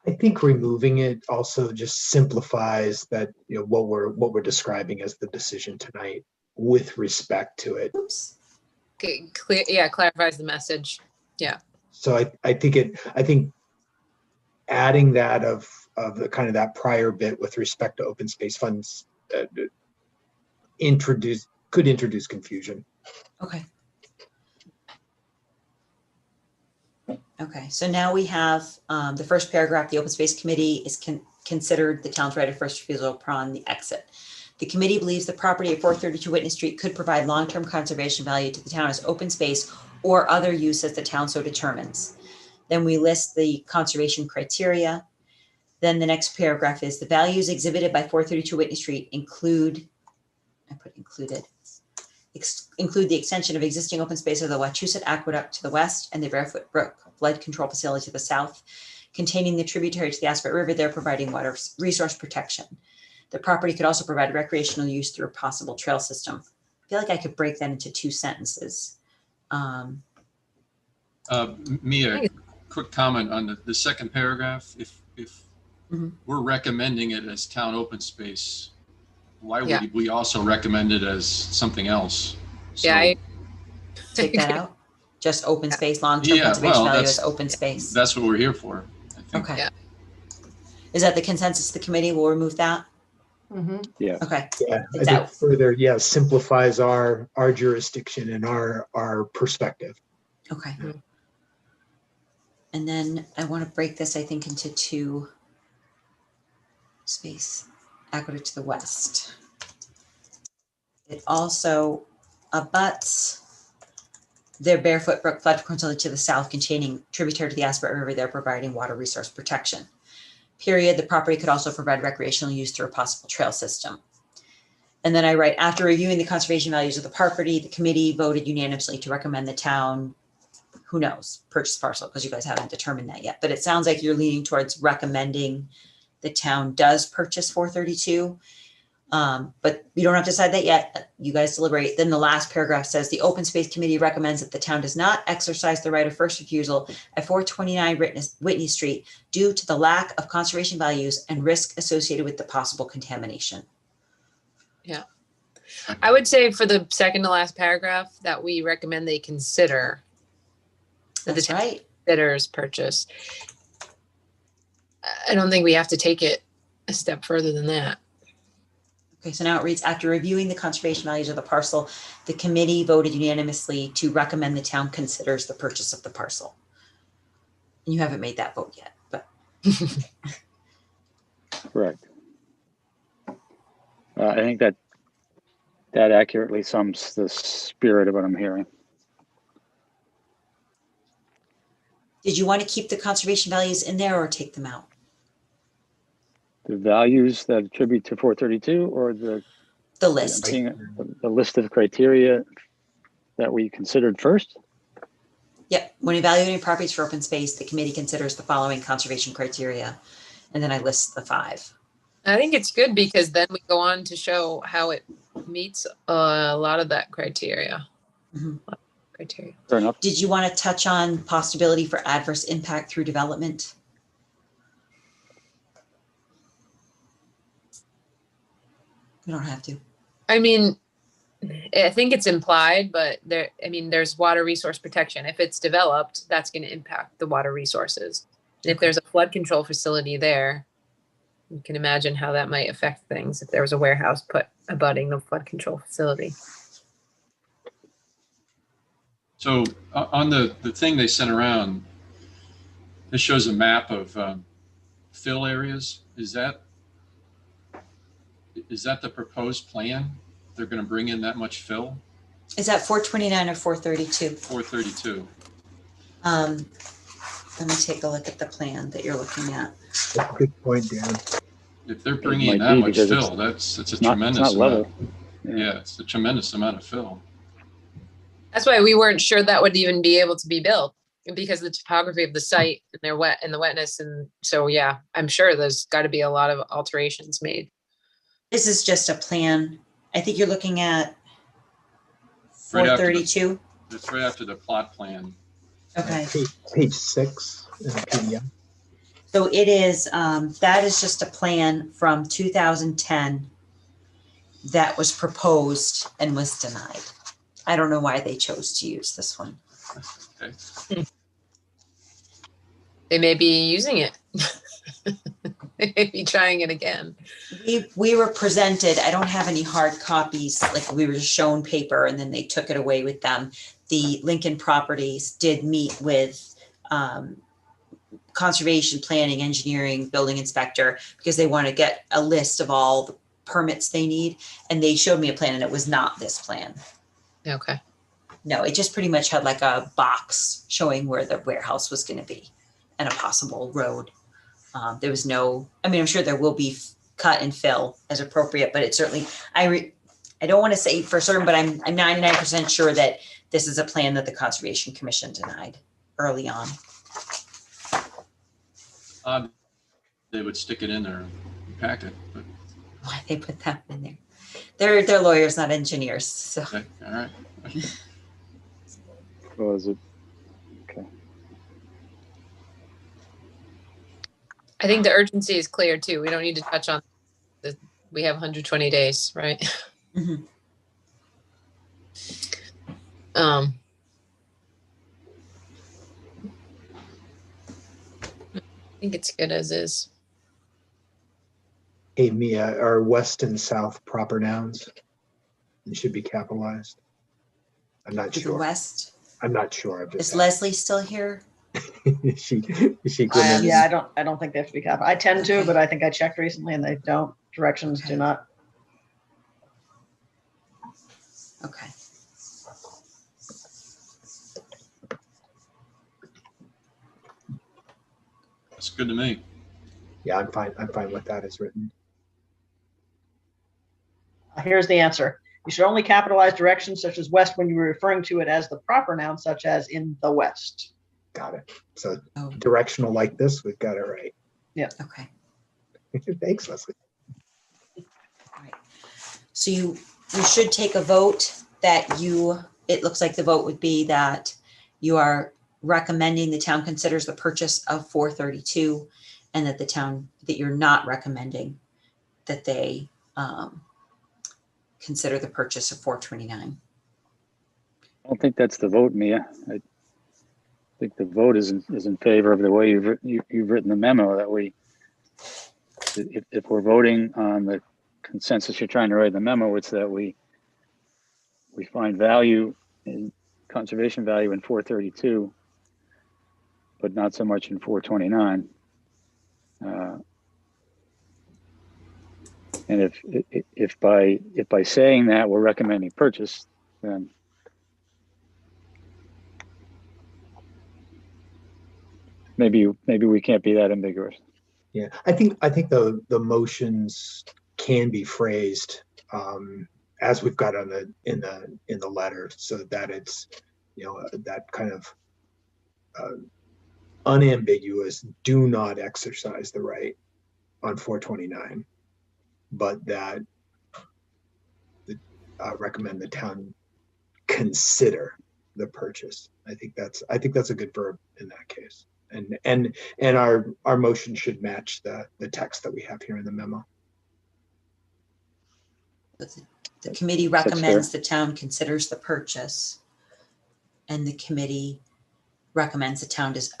I think removing it also just simplifies that, what we're describing as the decision tonight with respect to it. oops. Okay, clarifies the message. So I think adding that of the kind of that prior bit with respect to open space funds could introduce confusion. Okay. Okay, so now we have the first paragraph, the Open Space Committee is considered the town's right of first refusal upon the exit. The committee believes the property at 432 Whitney Street could provide long-term conservation value to the town as open space or other use as the town so determines. Then we list the conservation criteria. Then the next paragraph is the values exhibited by 432 Whitney Street include the extension of existing open space of the Wachusett Aqueduct to the west and the Barefoot Brook flood control facility to the south, containing the tributary to the Aspet River, there providing water resource protection. The property could also provide recreational use through a possible trail system. I feel like I could break that into two sentences. Mia, quick comment on the second paragraph. If Mhm. we're recommending it as town open space, why Yeah. would we also recommend it as something else? Yeah, So Take that out. Just open space, long-term Yeah, conservation well, value as that's- open space. that's what we're here for, I think. Okay. Yeah. Is that the consensus of the committee? We'll remove that? Mhm. Okay, Yeah, I It's think out. further, simplifies our jurisdiction and our perspective. okay. Mhm. And then I want to break this, I think, into two space, aqueduct to the west. It also abuts their Barefoot Brook flood control to the south, containing tributary to the Aspet River, there providing water resource protection. Period. The property could also provide recreational use through a possible trail system. And then I write, after reviewing the conservation values of the property, the committee voted unanimously to recommend the town, who knows, purchase parcel, because you guys haven't determined that yet. But it sounds like you're leaning towards recommending the town does purchase 432. But you don't have to decide that yet. You guys deliberate. Then the last paragraph says the Open Space Committee recommends that the town does not exercise the right of first refusal at 429 Whitney Street due to the lack of conservation values and risk associated with the possible contamination. Yeah. I would say for the second to last paragraph that we recommend they consider. That the That's right. considers purchase. I don't think we have to take it a step further than that. Okay, so now it reads, after reviewing the conservation values of the parcel, the committee voted unanimously to recommend the town considers the purchase of the parcel. And you haven't made that vote yet, but Correct. I think that accurately sums the spirit of what I'm hearing. did you want to keep the conservation values in there or take them out? The values that attribute to 432 or the The list. the list of criteria that we considered first? Yep. When evaluating properties for open space, the committee considers the following conservation criteria. And then I list the 5. I think it's good because then we go on to show how it meets a lot of that criteria. Mhm. Criteria. Fair enough. Did you want to touch on possibility for adverse impact through development? You don't have to. I mean, I think it's implied, but there's water resource protection. If it's developed, that's going to impact the water resources. And if there's a flood control facility there, you can imagine how that might affect things if there was a warehouse put abutting the flood control facility. So on the thing they sent around, this shows a map of fill areas. Is that the proposed plan? They're going to bring in that much fill? Is that 429 or 432? 432. Let me take a look at the plan that you're looking at. That's a good point, Dan. If they're bringing in might that be much because fill, that's a It's not tremendous level. amount. Yeah, it's a tremendous amount of fill. That's why we weren't sure that would even be able to be built because of the topography of the site and their wet and the wetness. And so, yeah, I'm sure there's got to be a lot of alterations made. This is just a plan. I think you're looking at Right after the- 432. It's right after the plot plan. Okay. Page 6 in the PDF. So it is, that is just a plan from 2010 that was proposed and was denied. I don't know why they chose to use this one. Okay. They may be using it. They may be trying it again. We were presented, I don't have any hard copies, like we were just shown paper and then they took it away with them. The Lincoln Properties did meet with conservation, planning, engineering, building inspector, because they want to get a list of all the permits they need. And they showed me a plan and it was not this plan. Okay. No, it just pretty much had like a box showing where the warehouse was going to be and a possible road. There was no, I mean, I'm sure there will be cut and fill as appropriate, but it certainly, I don't want to say for certain, but I'm 99% sure that this is a plan that the Conservation Commission denied early on. They would stick it in their packet, but Why they put that in there? They're lawyers, not engineers. So okay, all right. Well, is it? Okay. I think the urgency is clear too. We don't need to touch on we have 120 days, right? mhm. I think it's good as is. Hey, Mia, are west and south proper nouns? It should be capitalized. I'm not To the sure. west. I'm not sure. I'm Is just Leslie still here? is she good? Yeah, I don't think they have to be capital. I tend to, but I think I checked recently and they don't. Directions do not. Okay. That's good to me. Yeah, I'm fine. I'm fine with that as written. Here's the answer. You should only capitalize directions such as west when you were referring to it as the proper noun, such as in the west. Got it. So Oh, directional like this, we've got it right. okay. Thanks, Leslie. All right. So you should take a vote that it looks like the vote would be that you are recommending the town considers the purchase of 432 and that you're not recommending that they consider the purchase of 429. I don't think that's the vote, Mia. I think the vote is in favor of the way you've written the memo, that if we're voting on the consensus you're trying to write in the memo, it's that we find value in conservation value in 432, but not so much in 429. And if by saying that we're recommending purchase, then maybe we can't be that ambiguous. Yeah, I think the motions can be phrased as we've got on in the letter, so that it's, you know, that kind of unambiguous, do not exercise the right on 429, but that recommend the town consider the purchase. I think that's a good verb in that case. And our motion should match the text that we have here in the memo. The committee recommends the town considers the purchase, and the committee recommends the town does.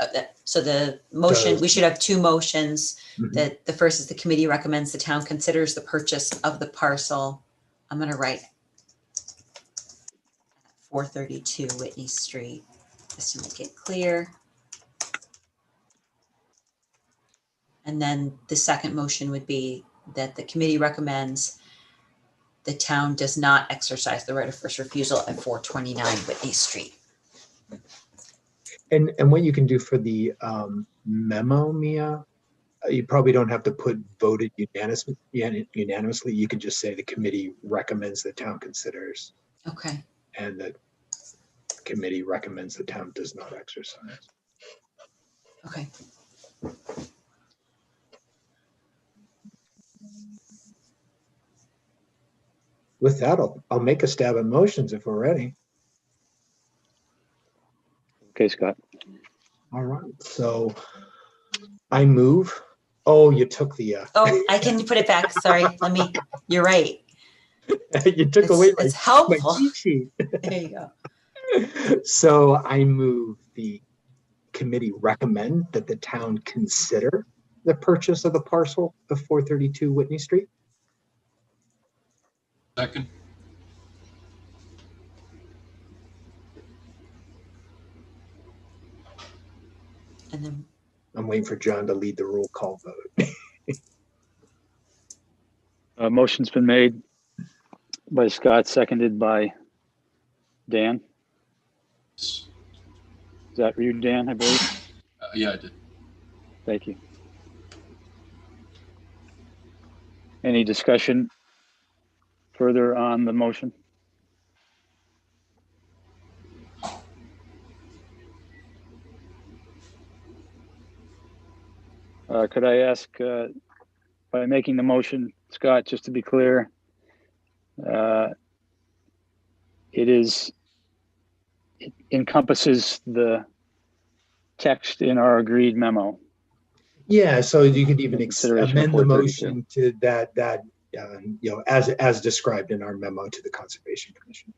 So the motion, we should have two motions. Mhm. That the first is the committee recommends the town considers the purchase of the parcel. I'm going to write 432 Whitney Street, just to make it clear. And then the second motion would be that the committee recommends the town does not exercise the right of first refusal at 429 Whitney Street. And what you can do for the memo, Mia, you probably don't have to put voted unanimously. You can just say the committee recommends the town considers, Okay. and the committee recommends the town does not exercise. Okay. With that, I'll make a stab at motions if we're ready. Okay, Scott. All right, so I move. Oh, you took the. Oh, I can put it back. Sorry. You're right. You took away It's my helpful. cheat sheet. There you go. So I move the committee recommend that the town consider the purchase of the parcel of 432 Whitney Street. Second. And then I'm waiting for John to lead the roll call vote. Motion's been made by Scott, seconded by Dan. Is that you, Dan, I believe? Yeah, I did. Thank you. Any discussion further on the motion? Could I ask, by making the motion, Scott, just to be clear, it encompasses the text in our agreed memo. Yeah, so you could even Consideration amend of the 432. motion to that you know, as described in our memo to the Conservation Commission.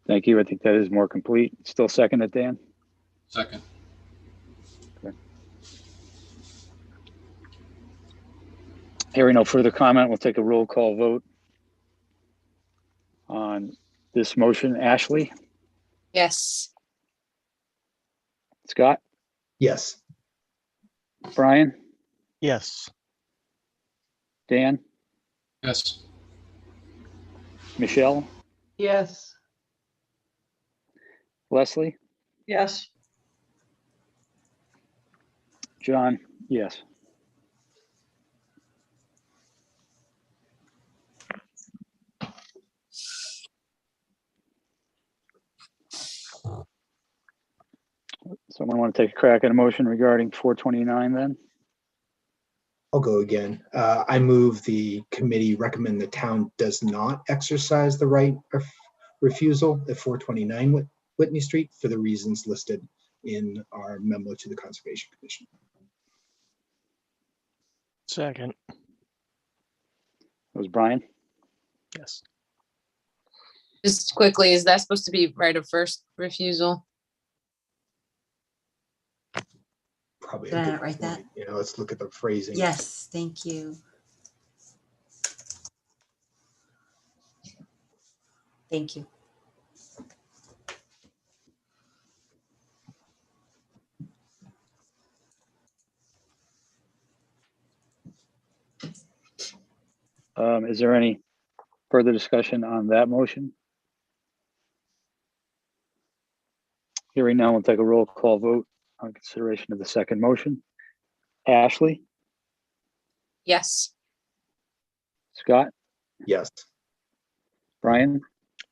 Thank you. I think that is more complete. Still second it, Dan? Second. Hearing no further comment, we'll take a roll call vote on this motion. Ashley? Yes. Scott? Yes. Brian? Yes. Dan? Yes. Michelle? Yes. Leslie? Yes. John? Yes. Someone want to take a crack at a motion regarding 429 then? I'll go again. I move the committee recommend the town does not exercise the right of refusal at 429 Whitney Street for the reasons listed in our memo to the Conservation Commission. Second. That was Brian. Yes. Just quickly, is that supposed to be right of first refusal? Probably. Did a I good not write that? point. Yeah, let's look at the phrasing. Yes, thank you. Thank you. Is there any further discussion on that motion? Hearing none, we'll take a roll call vote on consideration of the second motion. Ashley, Yes. Scott, Yes. Brian,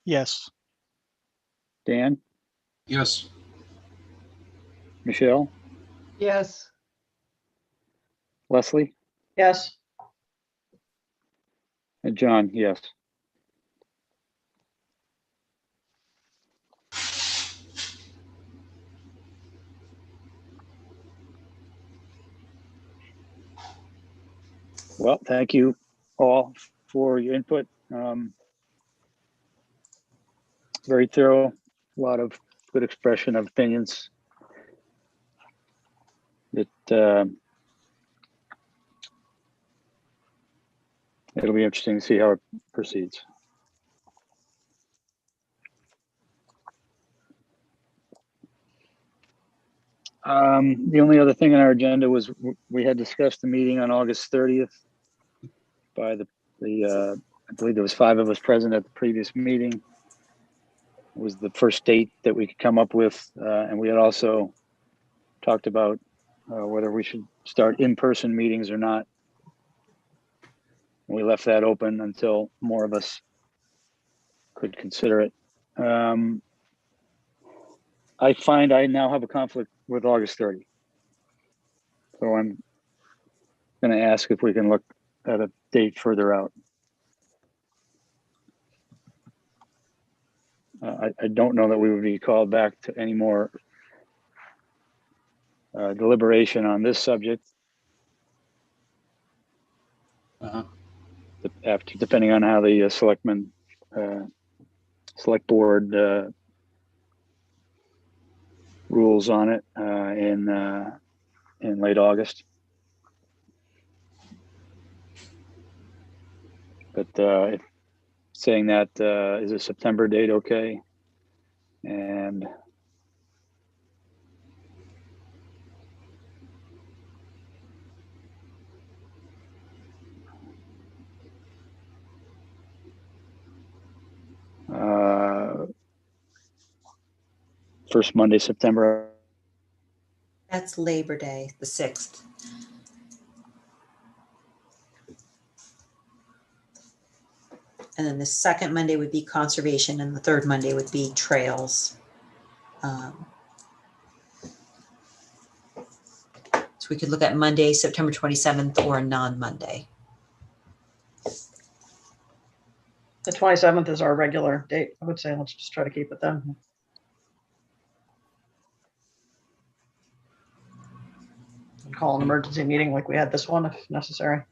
Yes. Dan, Yes. Michelle, Yes. Leslie, Yes. and John, yes. Well, thank you all for your input. Very thorough, a lot of good expression of opinions. It'll be interesting to see how it proceeds. The only other thing on our agenda was we had discussed the meeting on August 30th by I believe there was 5 of us present at the previous meeting. It was the first date that we could come up with, and we had also talked about whether we should start in-person meetings or not. We left that open until more of us could consider it. I find I now have a conflict with August 30. So I'm going to ask if we can look at a date further out. I don't know that we would be called back to any more deliberation on this subject. Uh-huh. After, depending on how the select board rules on it in late August. But if saying that is a September date okay? And first Monday, September. That's Labor Day, the 6th. And then the second Monday would be conservation and the third Monday would be trails. So we could look at Monday, September 27th or a non-Monday. The 27th is our regular date. I would say let's just try to keep it then. Call an emergency meeting like we had this one if necessary.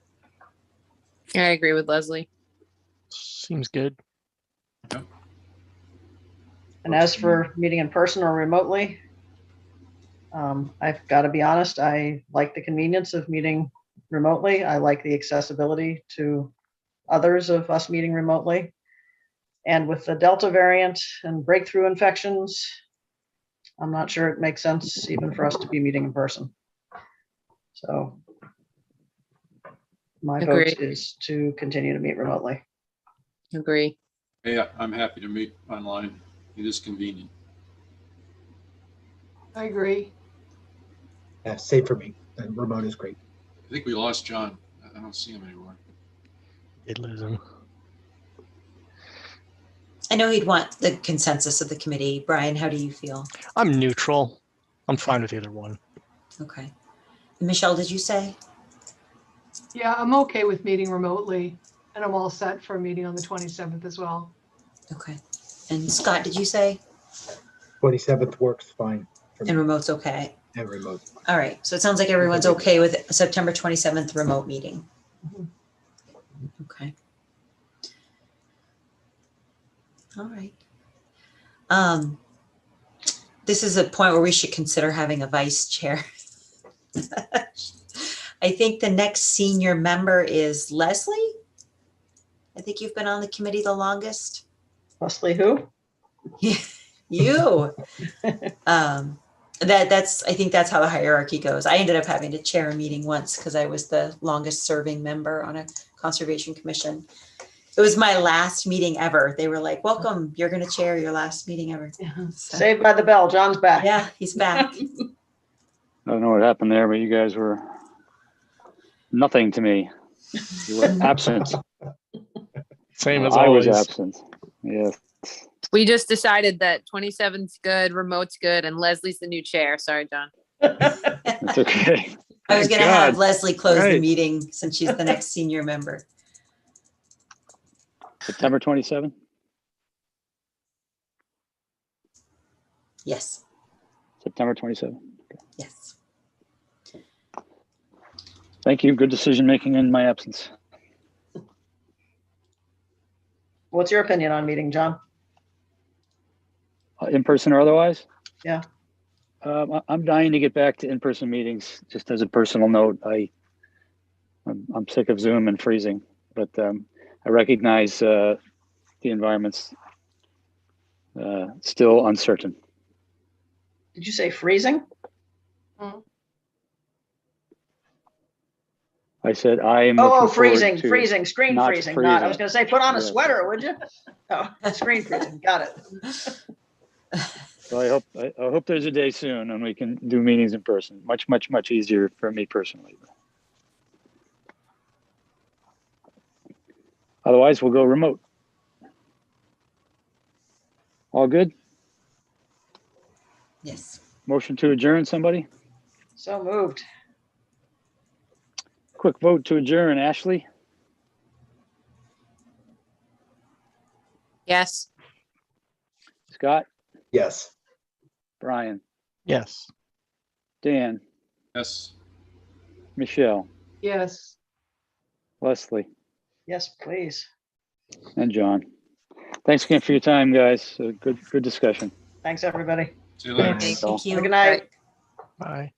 I agree with Leslie. Seems good. And as for meeting in person or remotely, I've got to be honest, I like the convenience of meeting remotely. I like the accessibility to others of us meeting remotely. And with the Delta variant and breakthrough infections, I'm not sure it makes sense even for us to be meeting in person. So my vote Agreed. is to continue to meet remotely. Agree. Yeah, I'm happy to meet online. It is convenient. I agree. Yeah, same for me. And remote is great. I think we lost John. I don't see him anymore. Did lose him. I know he'd want the consensus of the committee. Brian, how do you feel? I'm neutral. I'm fine with either one. Okay. And Michelle, did you say? Yeah, I'm okay with meeting remotely, and I'm all set for a meeting on the 27th as well. Okay. And Scott, did you say? 27th works fine for And me. remote's okay. And remote. All right. So it sounds like everyone's okay with September 27th remote meeting. Mhm. Okay. All right. This is a point where we should consider having a vice chair. I think the next senior member is Leslie. I think you've been on the committee the longest. Leslie who? You. I think that's how the hierarchy goes. I ended up having to chair a meeting once because I was the longest serving member on a conservation commission. It was my last meeting ever. They were like, welcome, you're going to chair your last meeting ever. So, Saved by the bell. John's back. yeah, he's back. I don't know what happened there, but you guys were nothing to me. You were absent. Same as I was always. absent. Yes. We just decided that 27's good, remote's good, and Leslie's the new chair. Sorry, John. It's okay. I was going to God. have Leslie close the Right. meeting since she's the next senior member. September 27th. Yes, September 27th. yes. Thank you. Good decision making in my absence. What's your opinion on meeting, John? In person or otherwise? Yeah. I'm dying to get back to in-person meetings. Just as a personal note, I'm sick of Zoom and freezing, but I recognize the environment's still uncertain. Did you say freezing? I said I am. Oh, looking forward freezing, to- freezing, screen not freezing. Not, I freezing. was going to say, put on a Yeah. sweater, would you? Oh, screen freezing. Got it. So I hope there's a day soon and we can do meetings in person. Much easier for me personally. Otherwise, we'll go remote. All good? Yes. Motion to adjourn, somebody? So moved. Quick vote to adjourn, Ashley, Yes. Scott, Yes. Brian, Yes. Dan, Yes. Michelle, Yes. Leslie, Yes, please. and John. Thanks again for your time, guys. Good discussion. Thanks, everybody. See you later. Thanks. Thank you. Have a good night. Bye.